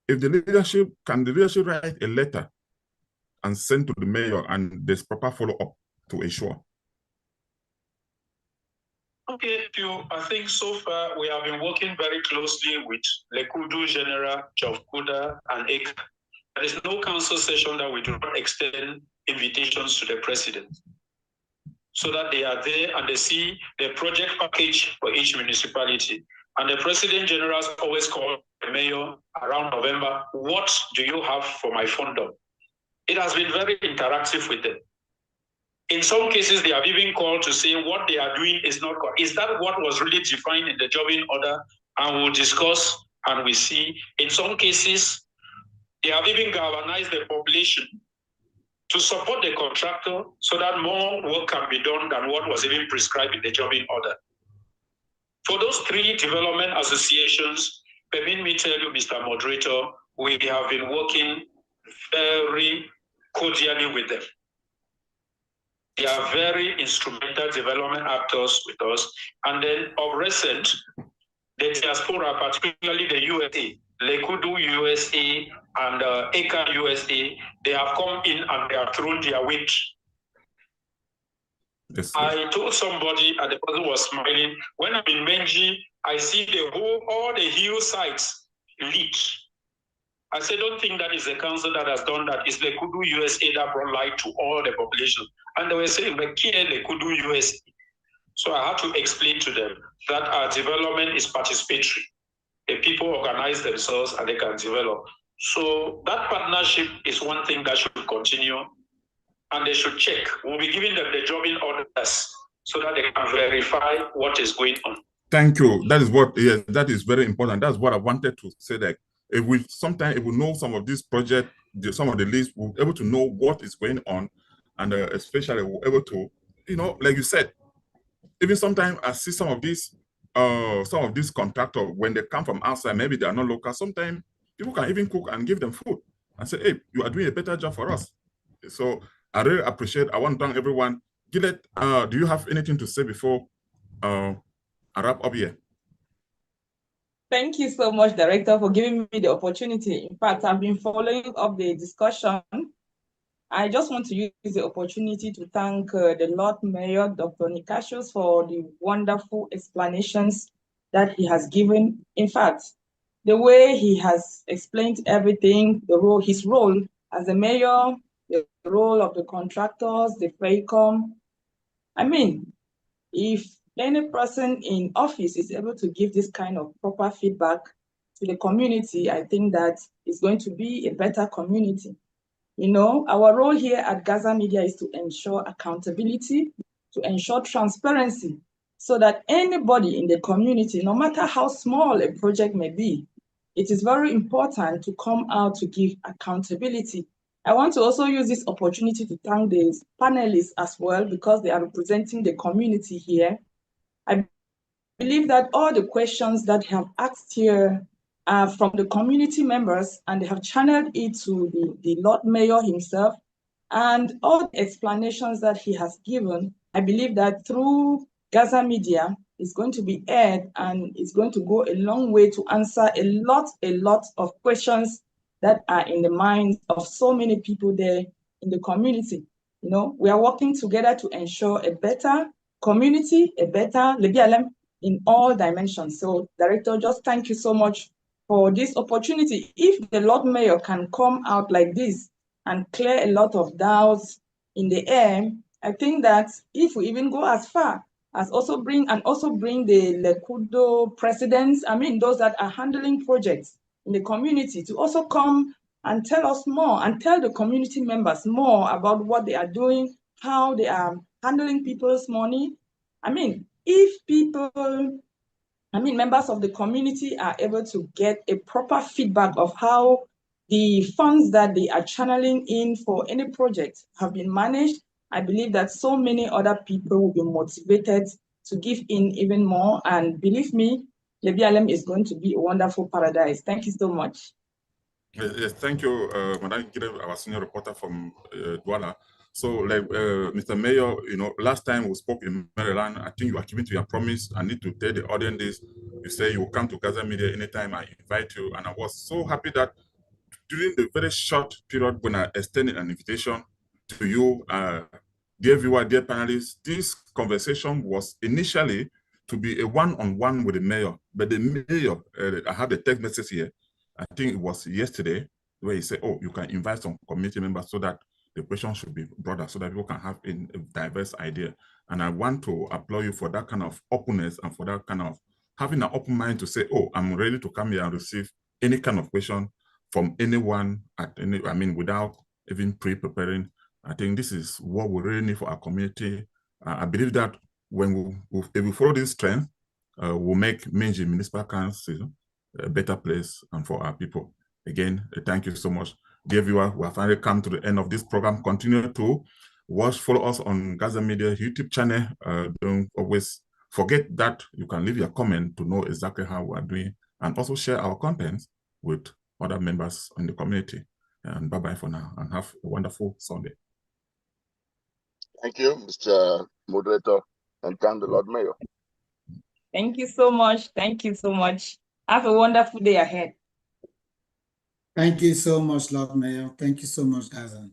If the leadership write a letter and send to the mayor, and there's proper follow-up to ensure? Okay, I think so far we have been working very closely with Lekudu General, Jovkuda, and EK. There is no council session that we do not extend invitations to the president, so that they are there and they see the project package for each municipality. And the president general always calls the mayor around November, what do you have for my fundum? It has been very interactive with them. In some cases, they have even called to say what they are doing is not correct. Is that what was really defined in the jobbing order? And we'll discuss and we see. In some cases, they have even galvanized the population to support the contractor so that more work can be done than what was even prescribed in the jobbing order. For those three development associations, permit me tell you, Mr. Moderator, we have been working very cordially with them. They are very instrumental development actors with us. And then of recent, the diaspora, particularly the USA, Lekudu USA and EKA USA, they have come in and they have thrown their weight. Yes, I told somebody, and the person was smiling, when I'm in Menji, I see all the hill sites lit. I said, don't think that is the council that has done that. It's Lekudu USA that brought light to all the population. And they were saying, Lekudu USA. So I had to explain to them that our development is participatory. The people organize themselves and they can develop. So that partnership is one thing that should continue, and they should check. We'll be giving them the jobbing orders so that they can verify what is going on. Thank you. That is what, yes, that is very important. That's what I wanted to say, that if we know some of these projects, some of the lists, we'll be able to know what is going on, and especially we're able to, like you said, even sometimes I see some of these contractors, when they come from outside, maybe they are not local, sometimes people can even cook and give them food and say, hey, you are doing a better job for us. So I really appreciate, I want to thank everyone. Gillette, do you have anything to say before I wrap up here? Thank you so much, Director, for giving me the opportunity. In fact, I've been following up the discussion. I just want to use the opportunity to thank the Lord Mayor, Dr. Nikashos, for the wonderful explanations that he has given. In fact, the way he has explained everything, his role as a mayor, the role of the contractors, the FACOM. I mean, if any person in office is able to give this kind of proper feedback to the community, I think that it's going to be a better community. Our role here at Gaza Media is to ensure accountability, to ensure transparency, so that anybody in the community, no matter how small a project may be, it is very important to come out to give accountability. I want to also use this opportunity to thank the panelists as well, because they are representing the community here. I believe that all the questions that have asked here are from the community members, and they have channeled it to the Lord Mayor himself. And all the explanations that he has given, I believe that through Gaza Media is going to be aired, and it's going to go a long way to answer a lot of questions that are in the minds of so many people there in the community. We are working together to ensure a better community, a better Lebialem in all dimensions. So, Director, just thank you so much for this opportunity. If the Lord Mayor can come out like this and clear a lot of doubts in the air, I think that if we even go as far as also bring the Lekudo presidents, those that are handling projects in the community, to also come and tell us more and tell the community members more about what they are doing, how they are handling people's money. If people, members of the community are able to get a proper feedback of how the funds that they are channeling in for any project have been managed, I believe that so many other people will be motivated to give in even more. And believe me, Lebialem is going to be a wonderful paradise. Thank you so much. Yes, thank you, Madam Gire, our senior reporter from Douala. So, like Mr. Mayor, last time we spoke in Maryland, I think you are keeping to your promise. I need to tell the audience this. You say you will come to Gaza Media anytime I invite you. And I was so happy that during the very short period when I extended an invitation to you, dear viewer, dear panelists, this conversation was initially to be a one-on-one with the mayor. But the mayor, I have the text message here, I think it was yesterday, where he said, oh, you can invite some community members so that the question should be broader, so that people can have a diverse idea. And I want to applaud you for that kind of openness and for that kind of having an open mind to say, oh, I'm ready to come here and receive any kind of question from anyone at any, without even pre-preparing. I think this is what we really need for our community. I believe that when if we follow this trend, we'll make Menji Municipal Council a better place and for our people. Again, thank you so much. Dear viewer, we have finally come to the end of this program. Continue to follow us on Gaza Media YouTube channel. Don't always forget that you can leave your comment to know exactly how we are doing, and also share our content with other members in the community. And bye-bye for now, and have a wonderful Sunday. Thank you, Mr. Moderator, and thank the Lord Mayor. Thank you so much. Thank you so much. Have a wonderful day ahead. Thank you so much, Lord Mayor. Thank you so much, Gaza.